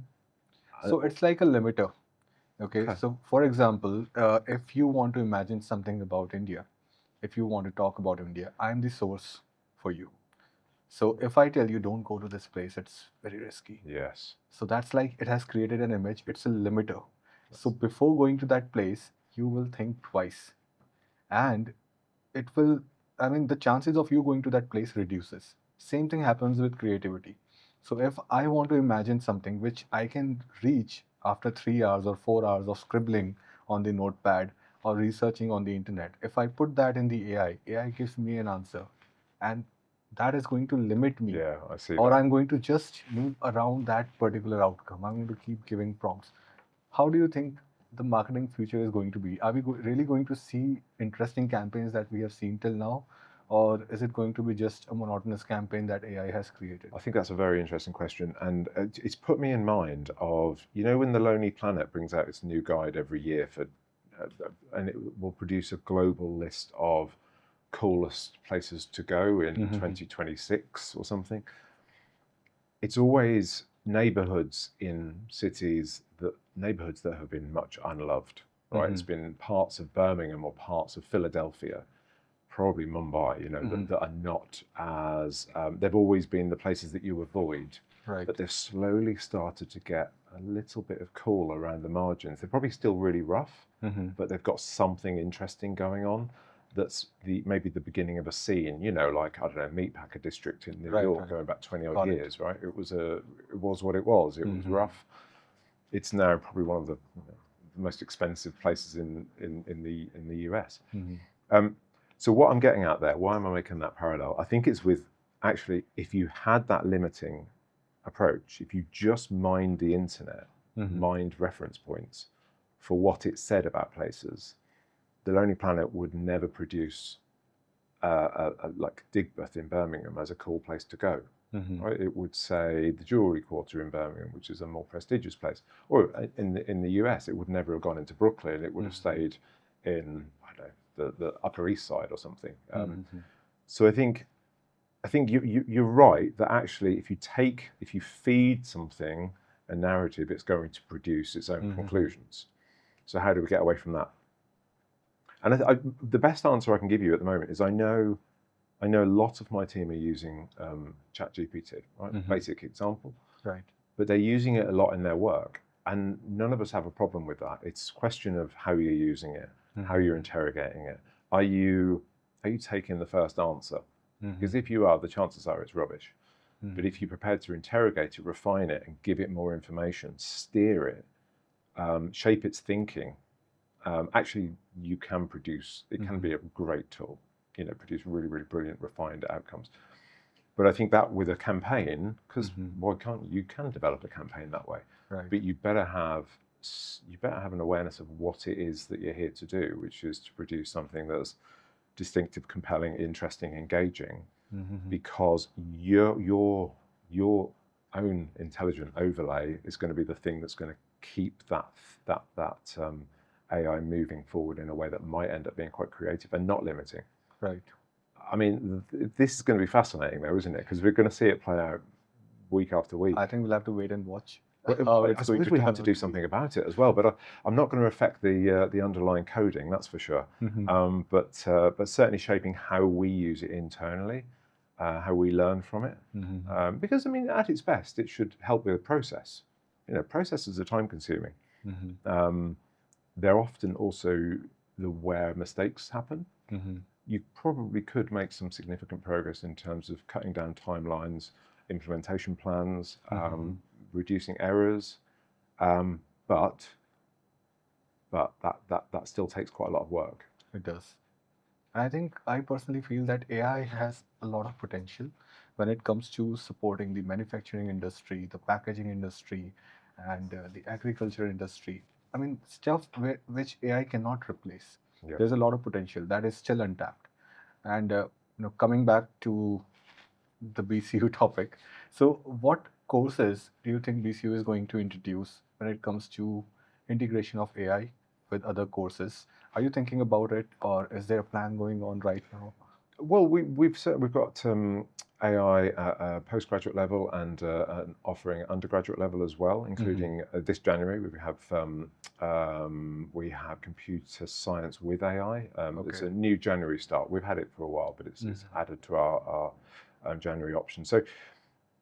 So it's like a limiter. Okay. Okay. So for example, if you want to imagine something about India, if you want to talk about India, I'm the source for you. So if I tell you don't go to this place, it's very risky. Yes. So that's like it has created an image. It's a limiter. So before going to that place, you will think twice. And it will, I mean, the chances of you going to that place reduces. Same thing happens with creativity. So if I want to imagine something which I can reach after 3 hours or 4 hours of scribbling on the notepad or researching on the internet, if I put that in the AI gives me an answer, and that is going to limit me. Yeah, I see Or that. I'm going to just move around that particular outcome. I'm going to keep giving prompts. How do you think the marketing future is going to be? Are we really going to see interesting campaigns that we have seen till now? Or is it going to be just a monotonous campaign that AI has created? I think that's a very interesting question, and it's put me in mind of, when the Lonely Planet brings out its new guide every year and it will produce a global list of coolest places to go in 2026 or something. It's always neighborhoods in cities neighborhoods that have been much unloved, right? It's been parts of Birmingham or parts of Philadelphia, probably Mumbai, that are not as, they've always been the places that you avoid, Right. but they've slowly started to get a little bit of cool around the margins. They're probably still really rough, but they've got something interesting going on. That's maybe the beginning of a scene, like, I don't know, Meatpacker District in New York, going back 20 odd years, right? It was what it was. It was rough. It's now probably one of the most expensive places in the US. So what I'm getting at there, why am I making that parallel? I think it's with, actually, if you had that limiting approach, if you just mined the internet, mined reference points for what it said about places, the Lonely Planet would never produce like Digbeth in Birmingham as a cool place to go. Right? It would say the Jewelry Quarter in Birmingham, which is a more prestigious place. Or in the US, it would never have gone into Brooklyn. It would have stayed in, I don't know, the Upper East Side or something. So I think you're right that actually, if you feed something a narrative, it's going to produce its own conclusions. So how do we get away from that? And the best answer I can give you at the moment is I know a lot of my team are using ChatGPT, right? Basic example. Right. But they're using it a lot in their work, and none of us have a problem with that. It's a question of how you're using it, how you're interrogating it. Are you taking the first answer? Because if you are, the chances are it's rubbish. But if you're prepared to interrogate it, refine it, and give it more information, steer it, shape its thinking, actually you can produce, it can be a great tool, produce really, really brilliant, refined outcomes. But I think that with a campaign, because why can't you can develop a campaign that way, Right. but you better have an awareness of what it is that you're here to do, which is to produce something that's distinctive, compelling, interesting, engaging, because your own intelligent overlay is going to be the thing that's going to keep that AI moving forward in a way that might end up being quite creative and not limiting. Right. I mean, this is going to be fascinating, though, isn't it? Because we're going to see it play out week after week. I think we'll have to wait and watch. I suppose we have to do something about it as well, but I'm not going to affect the underlying coding, that's for sure. But certainly shaping how we use it internally, how we learn from it. Mm-hmm. Because, I mean, at its best, it should help with the process. Processes are time-consuming. Mm-hmm. They're often also where mistakes happen. Mm-hmm. You probably could make some significant progress in terms of cutting down timelines, implementation plans, reducing errors, but that still takes quite a lot of work. It does. And I think I personally feel that AI has a lot of potential when it comes to supporting the manufacturing industry, the packaging industry, and the agriculture industry. I mean, stuff which AI cannot replace. Yeah. There's a lot of potential that is still untapped. And coming back to the BCU topic, so what courses do you think BCU is going to introduce when it comes to integration of AI with other courses? Are you thinking about it, or is there a plan going on right now? Well, we've got AI at a postgraduate level and an offering at undergraduate level as well, including this January we have computer science with AI. It's a new January start. We've had it for a while, but it's added to our January option. So,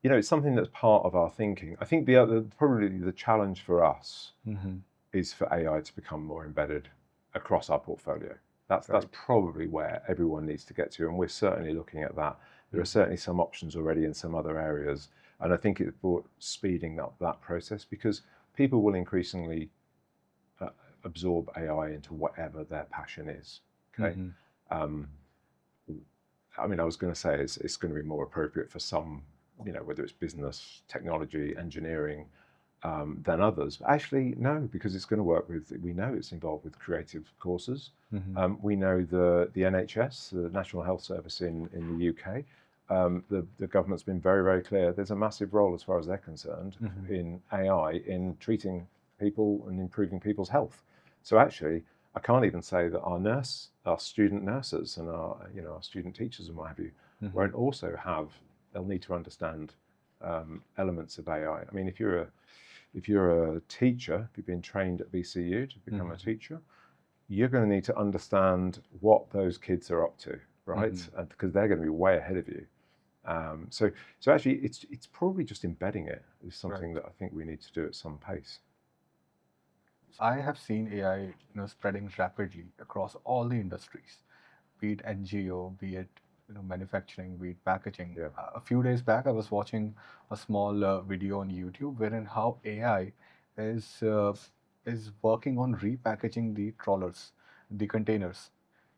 it's something that's part of our thinking. I think probably the challenge for us is for AI to become more embedded across our portfolio. That's probably where everyone needs to get to, and we're certainly looking at that. There are certainly some options already in some other areas, and I think it's brought speeding up that process because people will increasingly absorb AI into whatever their passion is. Okay, I mean, I was going to say it's going to be more appropriate for some, whether it's business, technology, engineering, than others. But actually, no, because it's going to work with. We know it's involved with creative courses. We know the NHS, the National Health Service in the UK. The government's been very, very clear. There's a massive role, as far as they're concerned, in AI in treating people and improving people's health. So actually, I can't even say that our student nurses and our student teachers and what have you won't also have. They'll need to understand elements of AI. I mean, if you're a teacher, if you've been trained at BCU to become a teacher, you're going to need to understand what those kids are up to, right? And because they're going to be way ahead of you. So actually, it's probably just embedding it is something that I think we need to do at some pace. I have seen AI, spreading rapidly across all the industries, be it NGO, be it manufacturing, be it packaging. Yeah. A few days back, I was watching a small video on YouTube wherein how AI is working on repackaging the trawlers, the containers.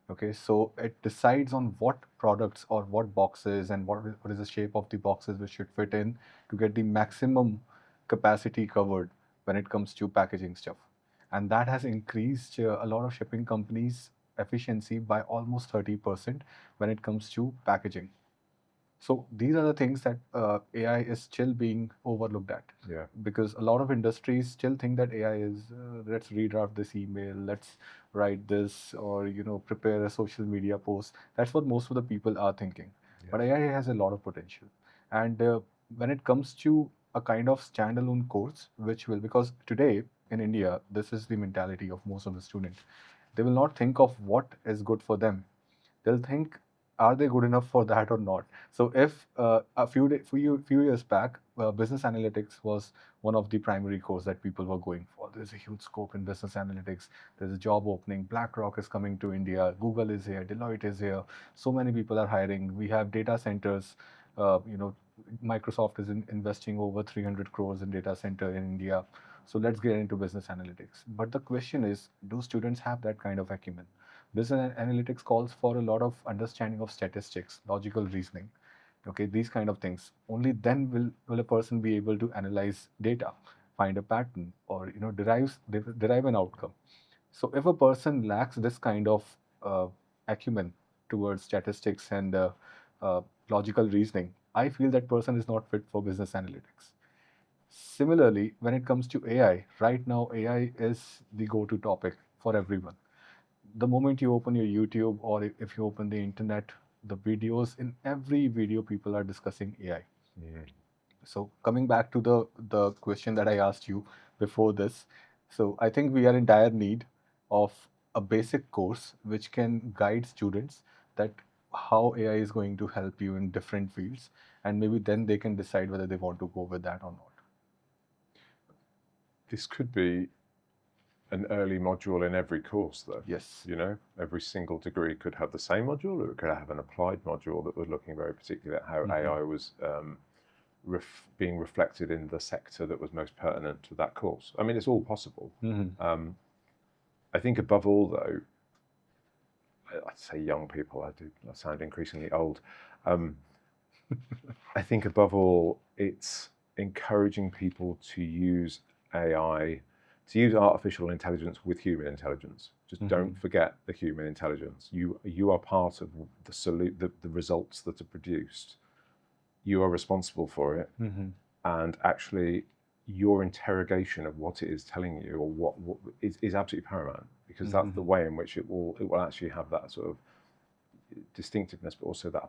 Okay, so it decides on what products or what boxes and what is the shape of the boxes which should fit in to get the maximum capacity covered when it comes to packaging stuff. And that has increased a lot of shipping companies' efficiency by almost 30% when it comes to packaging. So these are the things that AI is still being overlooked at. Yeah. Because a lot of industries still think that AI is let's redraft this email, let's write this, or prepare a social media post. That's what most of the people are thinking. Yes. But AI has a lot of potential. And when it comes to a kind of standalone course, because today in India, this is the mentality of most of the students. They will not think of what is good for them. They'll think, are they good enough for that or not? So if few years back, business analytics was one of the primary course that people were going for. There's a huge scope in business analytics. There's a job opening. BlackRock is coming to India. Google is here. Deloitte is here. So many people are hiring. We have data centers. Microsoft is investing over 300 crores in data center in India. So let's get into business analytics. But the question is, do students have that kind of acumen? Business analytics calls for a lot of understanding of statistics, logical reasoning. Okay, these kind of things. Only then will a person be able to analyze data, find a pattern, or derive an outcome. So if a person lacks this kind of acumen towards statistics and logical reasoning, I feel that person is not fit for business analytics. Similarly, when it comes to AI, right now AI is the go-to topic for everyone. The moment you open your YouTube or if you open the internet, the videos, in every video people are discussing AI. So coming back to the question that I asked you before this, so I think we are in dire need of a basic course which can guide students that how AI is going to help you in different fields, and maybe then they can decide whether they want to go with that or not. This could be an early module in every course, though. Yes. You know, every single degree could have the same module, or it could have an applied module that was looking very particularly at how AI was being reflected in the sector that was most pertinent to that course. I mean, it's all possible. I think above all, though, I'd say young people, I sound increasingly old. I think above all, it's encouraging people to use AI, to use artificial intelligence with human intelligence. Just don't forget the human intelligence. You are part of the results that are produced. You are responsible for it, and actually, your interrogation of what it is telling you, or what is absolutely paramount, because that's the way in which it will actually have that sort of distinctiveness, but also that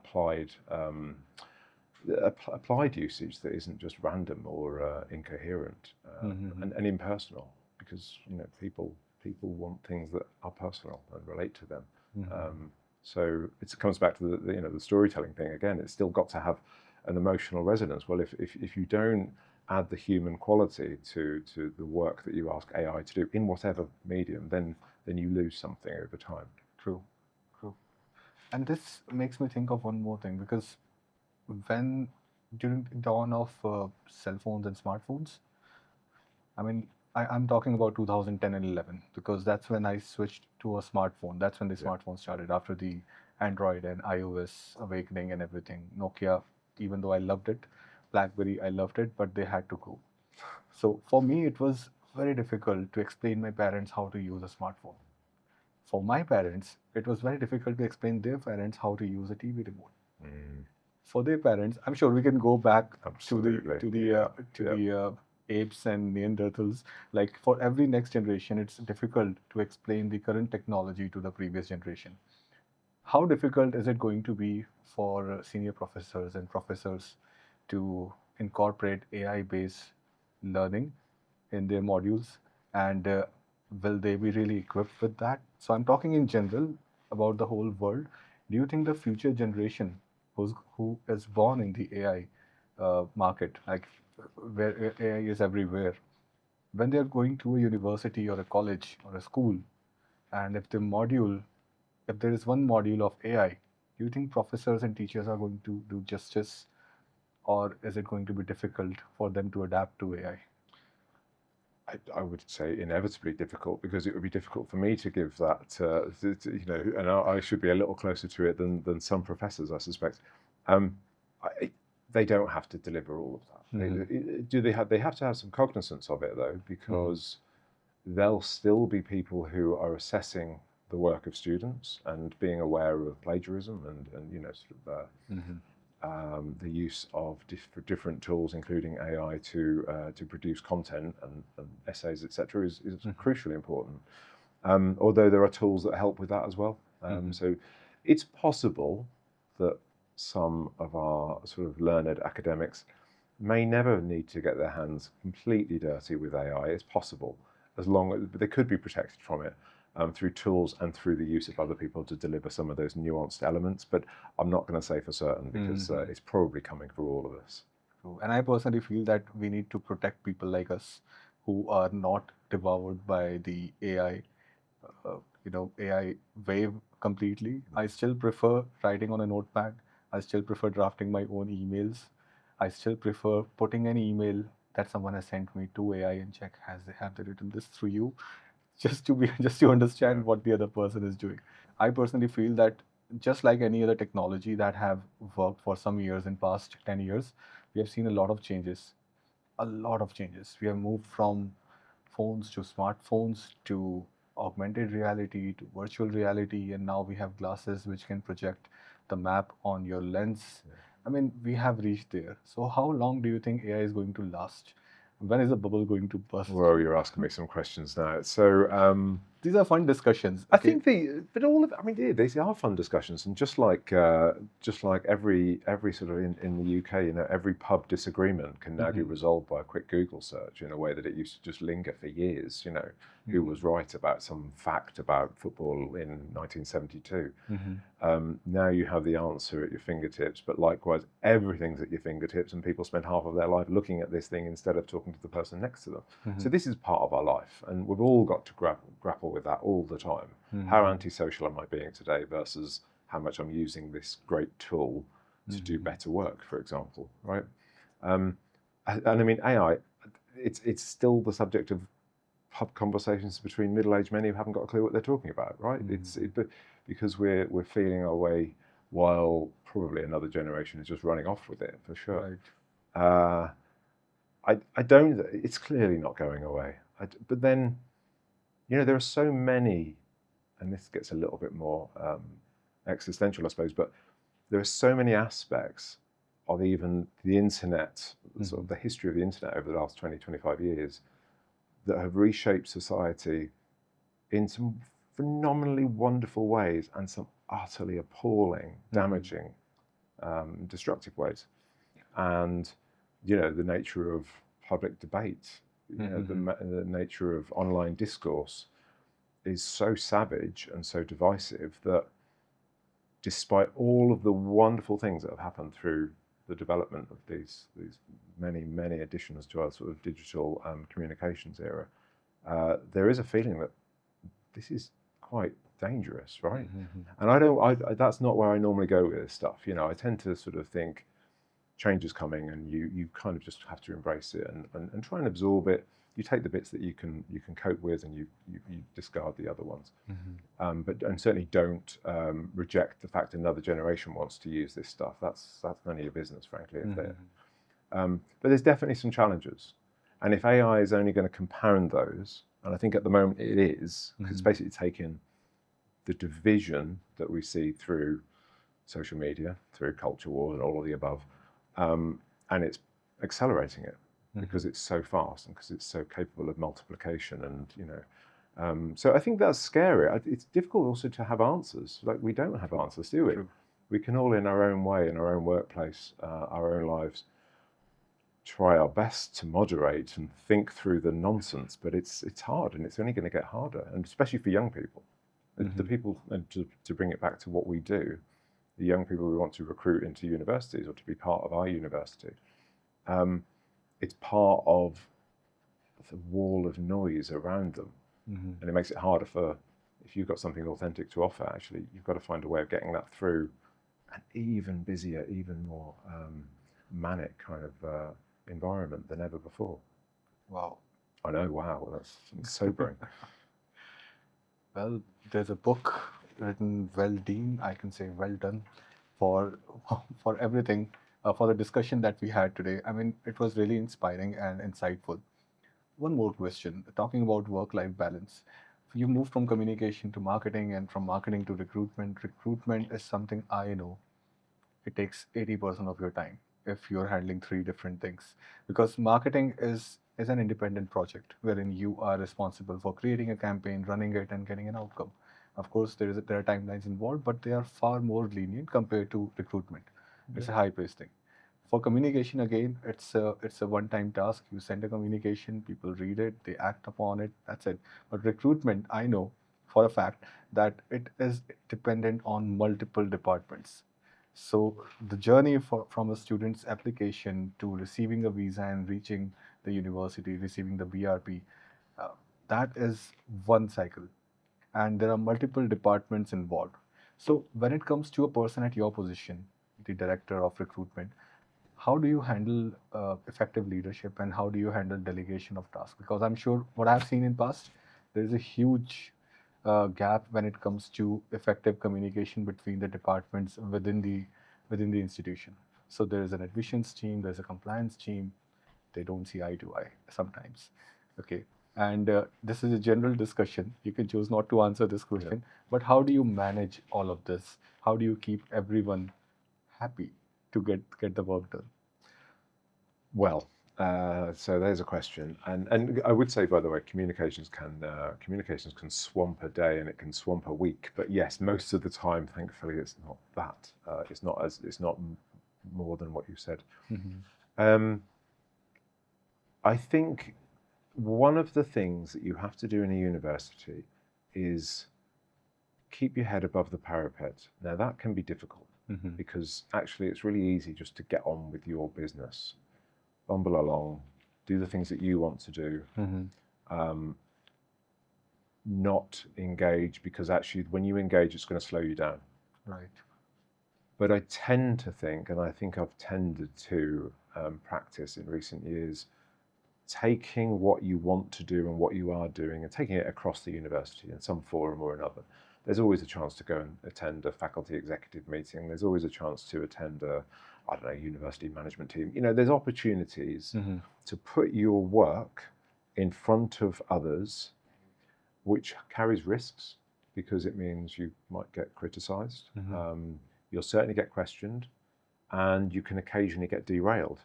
applied usage that isn't just random or incoherent and impersonal, because people want things that are personal and relate to them. So it comes back to the storytelling thing again. It's still got to have an emotional resonance. Well, if you don't add the human quality to the work that you ask AI to do in whatever medium, then you lose something over time. True. And this makes me think of one more thing, because during the dawn of cell phones and smartphones, I mean, I'm talking about 2010 and 11, because that's when I switched to a smartphone. That's when the smartphone started, after the Android and iOS awakening and everything. Nokia, even though I loved it, BlackBerry, I loved it, but they had to go. So for me, it was very difficult to explain my parents how to use a smartphone. For my parents, it was very difficult to explain their parents how to use a TV remote. For their parents, I'm sure we can go back to the apes and Neanderthals. Like, for every next generation, it's difficult to explain the current technology to the previous generation. How difficult is it going to be for senior professors and professors to incorporate AI-based learning in their modules, and will they be really equipped with that? So I'm talking in general about the whole world. Do you think the future generation who is born in the AI market, like where AI is everywhere, when they're going to a university or a college or a school, and if there is one module of AI, do you think professors and teachers are going to do justice, or is it going to be difficult for them to adapt to AI? I would say inevitably difficult, because it would be difficult for me to give that, and I should be a little closer to it than some professors, I suspect. They don't have to deliver all of that. They have to have some cognizance of it, though, because there'll still be people who are assessing the work of students and being aware of plagiarism and the use of different tools, including AI, to produce content and essays, etc., is crucially important. Although there are tools that help with that as well. So it's possible that some of our sort of learned academics may never need to get their hands completely dirty with AI. It's possible, as long as they could be protected from it through tools and through the use of other people to deliver some of those nuanced elements. But I'm not going to say for certain, because it's probably coming for all of us. True. And I personally feel that we need to protect people like us who are not devoured by the AI, AI wave completely. I still prefer writing on a notepad. I still prefer drafting my own emails. I still prefer putting an email that someone has sent me to AI and check, have they written this through you, just to understand what the other person is doing. I personally feel that, just like any other technology that have worked for some years in past 10 years, we have seen a lot of changes. A lot of changes. We have moved from phones to smartphones to augmented reality to virtual reality, and now we have glasses which can project the map on your lens. I mean, we have reached there. So how long do you think AI is going to last? When is the bubble going to burst? Well, you're asking me some questions now. So these are fun discussions. I think but all of, I mean, yeah, these are fun discussions, and just like every sort of in the UK, you know, every pub disagreement can now be resolved by a quick Google search in a way that it used to just linger for years. You know, who was right about some fact about football in 1972. Now you have the answer at your fingertips, but likewise, everything's at your fingertips, and people spend half of their life looking at this thing instead of talking to the person next to them. So this is part of our life, and we've all got to grapple with that all the time. How antisocial am I being today versus how much I'm using this great tool to do better work, for example, right? And I mean, AI, it's still the subject of pub conversations between middle-aged men who haven't got a clue what they're talking about, right? Because we're feeling our way while probably another generation is just running off with it, for sure. Right. I don't. It's clearly not going away. But then, you know, there are so many, and this gets a little bit more existential, I suppose. But there are so many aspects of even the internet, sort of the history of the internet over the last 20, 25 years, that have reshaped society in some phenomenally wonderful ways and some utterly appalling, damaging, destructive ways. And, you know, the nature of public debate, you know, the nature of online discourse is so savage and so divisive that despite all of the wonderful things that have happened through the development of these many additions to our sort of digital communications era, there is a feeling that this is quite dangerous, right? And that's not where I normally go with this stuff. You know, I tend to sort of think change is coming, and you kind of just have to embrace it and try and absorb it. You take the bits that you can cope with, and you discard the other ones. But certainly don't reject the fact another generation wants to use this stuff. That's none of your business, frankly. But there's definitely some challenges, and if AI is only going to compound those, and I think at the moment it is, because it's basically taking the division that we see through social media, through culture wars, and all of the above, and it's accelerating it. Because it's so fast and because it's so capable of multiplication, and you know, so I think that's scary. It's difficult also to have answers. Like, we don't have answers, do we? True. We can all, in our own way, in our own workplace, our own lives, try our best to moderate and think through the nonsense. But it's hard, and it's only going to get harder, and especially for young people. The people, and to bring it back to what we do, the young people we want to recruit into universities or to be part of our university. It's part of the wall of noise around them. And it makes it harder if you've got something authentic to offer, actually, you've got to find a way of getting that through an even busier, even more manic kind of environment than ever before. Wow. I know, wow, that's sobering. Well, there's a book written, well done, I can say well done, for everything. For the discussion that we had today. I mean, it was really inspiring and insightful. One more question, talking about work-life balance. You moved from communication to marketing, and from marketing to recruitment. Recruitment is something I know. It takes 80% of your time if you're handling 3 different things. Because marketing is an independent project wherein you are responsible for creating a campaign, running it, and getting an outcome. Of course, there are timelines involved, but they are far more lenient compared to recruitment. It's a high-paced thing. For communication, again, it's a one-time task. You send a communication, people read it, they act upon it, that's it. But recruitment, I know for a fact that it is dependent on multiple departments. So the journey from a student's application to receiving a visa and reaching the university, receiving the BRP, that is one cycle. And there are multiple departments involved. So when it comes to a person at your position, the director of recruitment, how do you handle effective leadership, and how do you handle delegation of tasks? Because I'm sure what I've seen in past, there is a huge gap when it comes to effective communication between the departments within the institution. So there is an admissions team, there's a compliance team. They don't see eye to eye sometimes. Okay. And this is a general discussion. You can choose not to answer this question, but how do you manage all of this? How do you keep everyone happy to get the work done? Well, So there's a question, and I would say, by the way, communications can swamp a day and it can swamp a week. But yes, most of the time, thankfully, it's not that. It's not more than what you said. I think one of the things that you have to do in a university is keep your head above the parapet. Now that can be difficult because actually it's really easy just to get on with your business, bumble along, do the things that you want to do, not engage, because actually when you engage, it's going to slow you down. Right. But I tend to think, and I think I've tended to practice in recent years, taking what you want to do and what you are doing and taking it across the university in some forum or another. There's always a chance to go and attend a faculty executive meeting. There's always a chance to attend a, I don't know, university management team. You know, there's opportunities to put your work in front of others, which carries risks because it means you might get criticized. You'll certainly get questioned, and you can occasionally get derailed.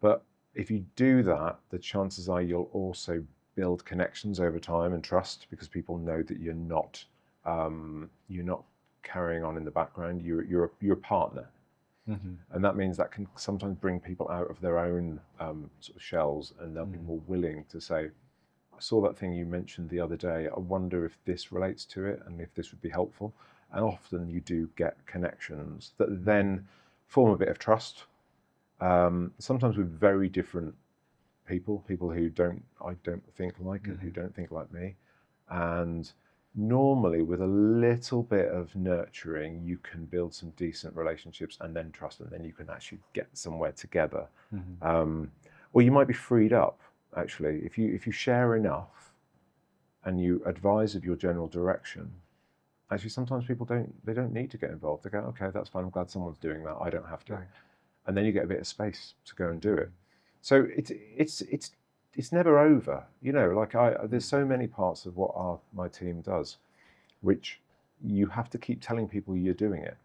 But if you do that, the chances are you'll also build connections over time and trust, because people know that you're not carrying on in the background. You're a partner, and that means that can sometimes bring people out of their own sort of shells, and they'll be more willing to say, "I saw that thing you mentioned the other day. I wonder if this relates to it, and if this would be helpful." And often you do get connections that then form a bit of trust. Sometimes with very different people who I don't think like and who don't think like me. And normally with a little bit of nurturing, you can build some decent relationships and then trust, and then you can actually get somewhere together. Or you might be freed up, actually. If you share enough and you advise of your general direction, actually sometimes people don't need to get involved. They go, okay, that's fine, I'm glad someone's doing that, I don't have to. Right. And then you get a bit of space to go and do it. So it's never over, you know. Like there's so many parts of what my team does, which you have to keep telling people you're doing it,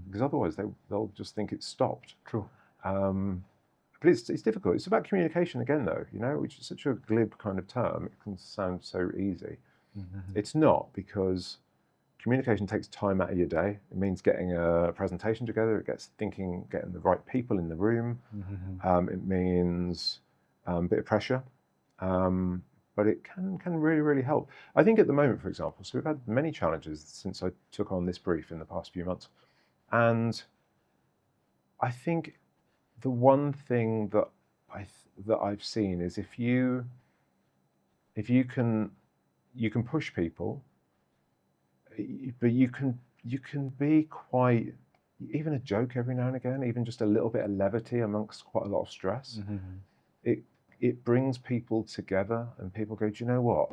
because otherwise they'll just think it's stopped. True. But it's difficult. It's about communication again, though, you know, which is such a glib kind of term. It can sound so easy. It's not, because communication takes time out of your day. It means getting a presentation together. It getting the right people in the room. It means a bit of pressure, but it can really, really help. I think at the moment, for example, so we've had many challenges since I took on this brief in the past few months, and I think the one thing that I've seen is if you can push people, but you can be quite, even a joke every now and again, even just a little bit of levity amongst quite a lot of stress. It brings people together, and people go, do you know what?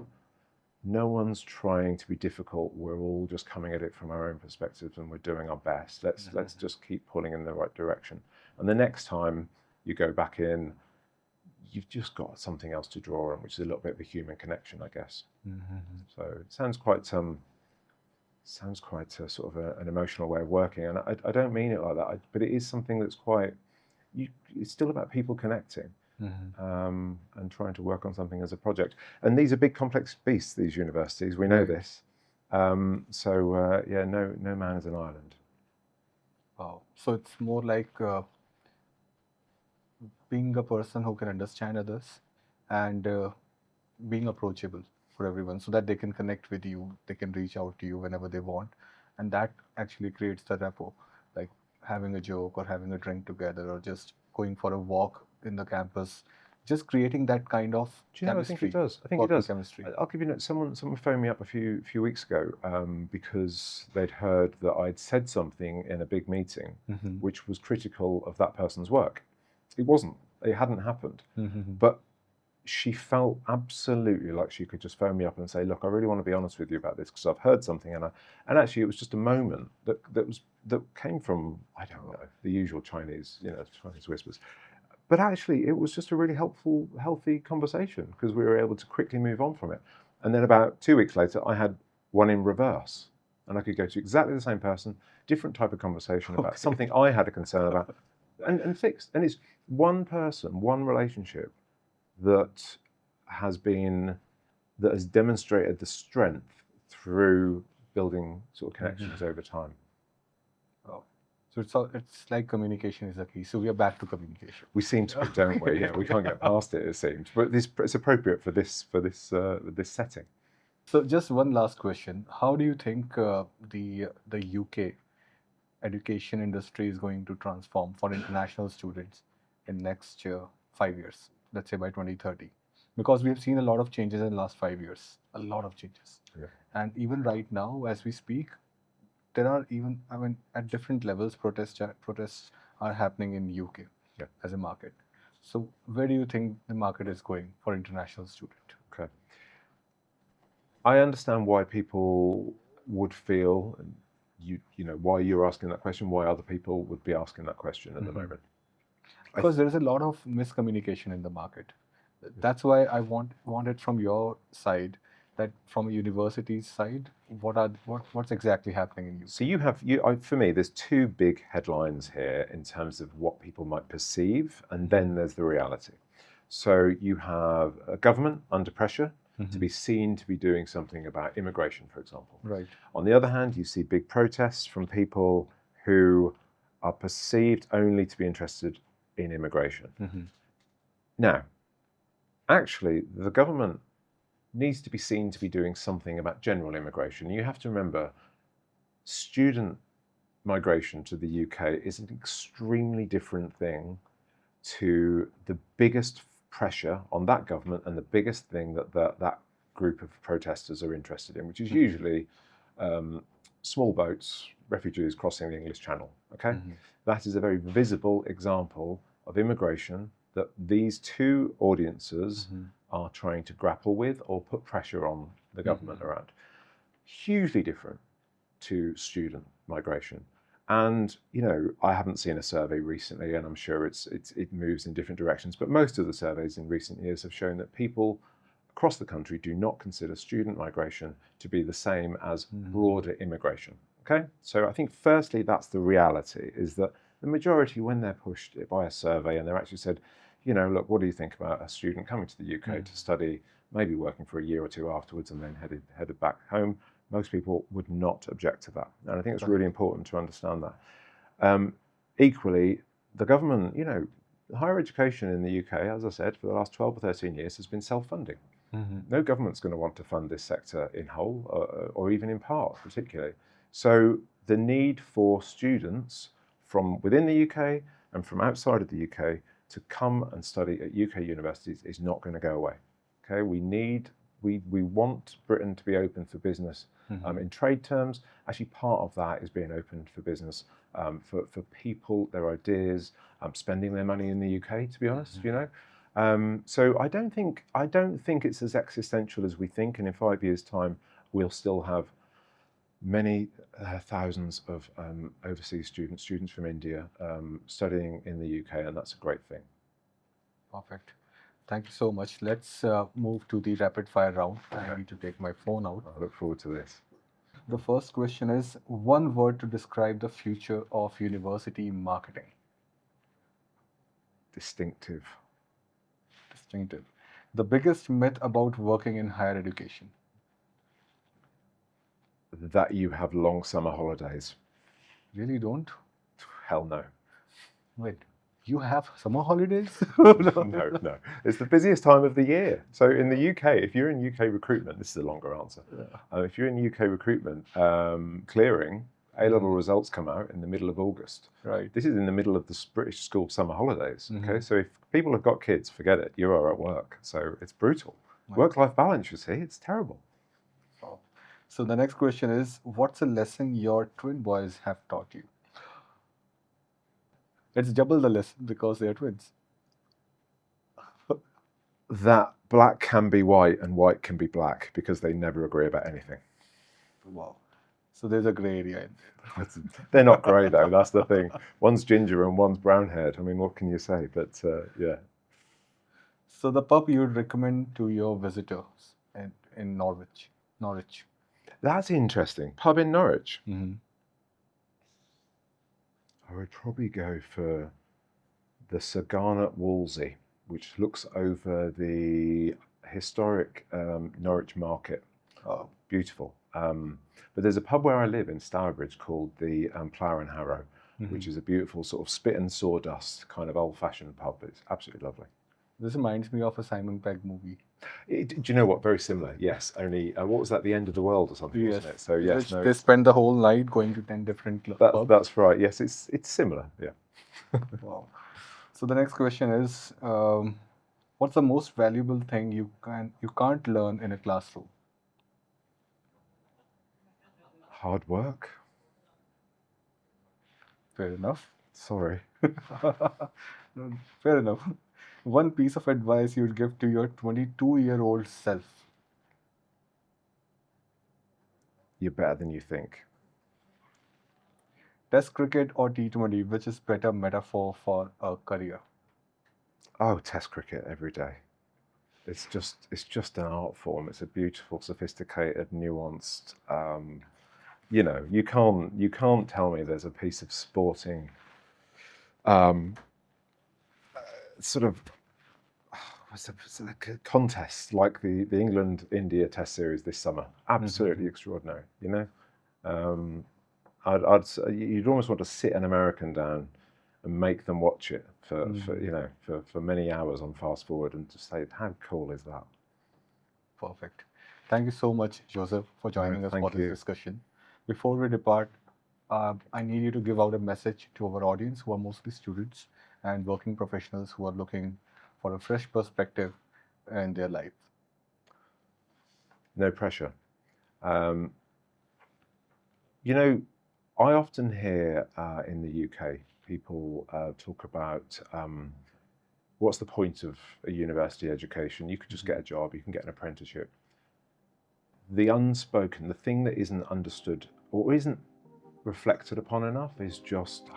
No one's trying to be difficult. We're all just coming at it from our own perspectives, and we're doing our best. Let's just keep pulling in the right direction. And the next time you go back in, you've just got something else to draw on, which is a little bit of a human connection, I guess. So it sounds quite a sort of an emotional way of working, and I don't mean it like that. But it is something that's quite. It's still about people connecting. And trying to work on something as a project. And these are big, complex beasts, these universities. We know this. No man is an island. Wow. So it's more like being a person who can understand others and being approachable for everyone, so that they can connect with you, they can reach out to you whenever they want. And that actually creates the rapport, like having a joke or having a drink together or just going for a walk in the campus, just creating that kind of chemistry. I think it does. I think it does. Chemistry. I'll give you someone phoned me up a few weeks ago because they'd heard that I'd said something in a big meeting which was critical of that person's work. It wasn't. It hadn't happened. But she felt absolutely like she could just phone me up and say, "Look, I really want to be honest with you about this because I've heard something," and actually it was just a moment that came from, I don't know, the usual Chinese whispers. But actually, it was just a really helpful, healthy conversation because we were able to quickly move on from it. And then about 2 weeks later, I had one in reverse, and I could go to exactly the same person, different type of conversation about something I had a concern about. and fixed. And it's one person, one relationship that has demonstrated the strength through building sort of connections over time. Oh. So it's like communication is the key. So we are back to communication. We seem to be, don't we? Yeah, we can't get past it seems. But it's appropriate for this setting. So just one last question: how do you think the UK education industry is going to transform for international students in next 5 years, let's say by 2030? Because we've seen a lot of changes in the last 5 years, a lot of changes. Yeah. And even right now, as we speak, there are even, I mean, at different levels, protests are happening in UK as a market. So where do you think the market is going for international student? Okay. I understand why people would feel, you know, why you're asking that question, why other people would be asking that question at the moment. Because there is a lot of miscommunication in the market. That's why I want it from your side, that from a university's side, what's exactly happening in UK? So for me, there's two big headlines here in terms of what people might perceive, and then there's the reality. So you have a government under pressure to be seen to be doing something about immigration, for example. Right. On the other hand, you see big protests from people who are perceived only to be interested in immigration. Now, actually, the government needs to be seen to be doing something about general immigration. You have to remember, student migration to the UK is an extremely different thing to the biggest pressure on that government and the biggest thing that group of protesters are interested in, which is usually small boats, refugees crossing the English Channel. Okay, that is a very visible example of immigration that these two audiences are trying to grapple with or put pressure on the government around. Hugely different to student migration. And, you know, I haven't seen a survey recently, and I'm sure it moves in different directions, but most of the surveys in recent years have shown that people across the country do not consider student migration to be the same as broader immigration. Okay, so I think firstly that's the reality, is that the majority, when they're pushed by a survey and they're actually said, you know, look, what do you think about a student coming to the UK to study, maybe working for a year or two afterwards and then headed back home, most people would not object to that. And I think it's really important to understand that. Equally, the government, you know, higher education in the UK, as I said, for the last 12 or 13 years has been self-funding. No government's going to want to fund this sector in whole or even in part, particularly. So the need for students from within the UK and from outside of the UK to come and study at UK universities is not going to go away. Okay, we want Britain to be open for business in trade terms. Actually, part of that is being open for business for people, their ideas, spending their money in the UK. To be honest, you know. So I don't think it's as existential as we think, and in 5 years' time, we'll still have many thousands of overseas students from India studying in the UK, and that's a great thing. Perfect. Thank you so much. Let's move to the rapid fire round. I need to take my phone out. I look forward to this. The first question is, one word to describe the future of university marketing. Distinctive. Distinctive. The biggest myth about working in higher education. That you have long summer holidays. Really don't? Hell no. Wait, you have summer holidays? No. It's the busiest time of the year. So in the UK, if you're in UK recruitment, this is a longer answer. If you're in UK recruitment, clearing, A-level results come out in the middle of August. Right. This is in the middle of the British school summer holidays. Okay, so if people have got kids, forget it. You are at work. So it's brutal. Work-life balance, you see, it's terrible. So the next question is, what's a lesson your twin boys have taught you? Let's double the lesson because they are twins. That black can be white and white can be black, because they never agree about anything. Wow. So there's a gray area in there. They're not grey though, that's the thing. One's ginger and one's brown haired. I mean, what can you say? But yeah. So the pub you would recommend to your visitors in Norwich. That's interesting. Pub in Norwich. I would probably go for the Sagana Wolsey, which looks over the historic Norwich Market. Oh, Beautiful. But there's a pub where I live in Stourbridge called the Plough and Harrow, which is a beautiful sort of spit and sawdust kind of old-fashioned pub. It's absolutely lovely. this reminds me of a Simon Pegg movie. Do you know what? Very similar. Yes. Only what was that? The End of the World or something, Yes. wasn't it? So yes, Which no. they spend the whole night going to 10 different pubs. That's right. Yes, it's similar. Yeah. Wow. So the next question is, what's the most valuable thing you can't learn in a classroom? Hard work. Fair enough. Sorry. Fair enough. One piece of advice you'd give to your 22-year-old self. You're better than you think. Test cricket or T20, which is better metaphor for a career? Oh, Test cricket every day. It's just an art form. It's a beautiful, sophisticated, nuanced. You can't tell me there's a piece of sporting sort of what's a contest like the England-India Test series this summer. Absolutely extraordinary. You'd almost want to sit an American down and make them watch it for many hours on fast forward and just say, how cool is that? Perfect. Thank you so much, Joseph, for joining us thank for this you. discussion. Before we depart, I need you to give out a message to our audience, who are mostly students and working professionals who are looking for a fresh perspective in their life. No pressure. I often hear in the UK people talk about what's the point of a university education? You could just get a job, you can get an apprenticeship. The unspoken, the thing that isn't understood or isn't reflected upon enough is just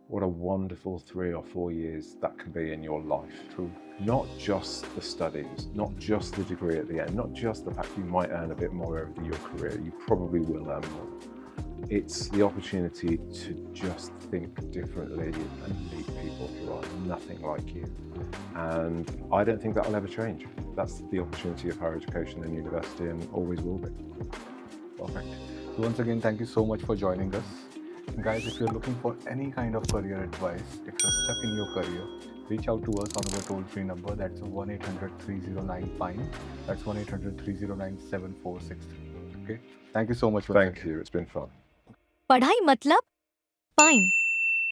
what a wonderful 3 or 4 years that can be in your life. True. Not just the studies, not just the degree at the end, not just the fact you might earn a bit more over your career, you probably will earn more. It's the opportunity to just think differently and meet people who are nothing like you. And I don't think that'll ever change. That's the opportunity of higher education and university, and always will be. Perfect. So once again, thank you so much for joining us. Guys, if you're looking for any kind of career advice, if you're stuck in your career, reach out to us on our toll-free number. That's 1-800-309-PINE. That's 1-800-309-7463. Okay. Thank you so much. Thank you. It's been fun. पढ़ाई मतलब pine.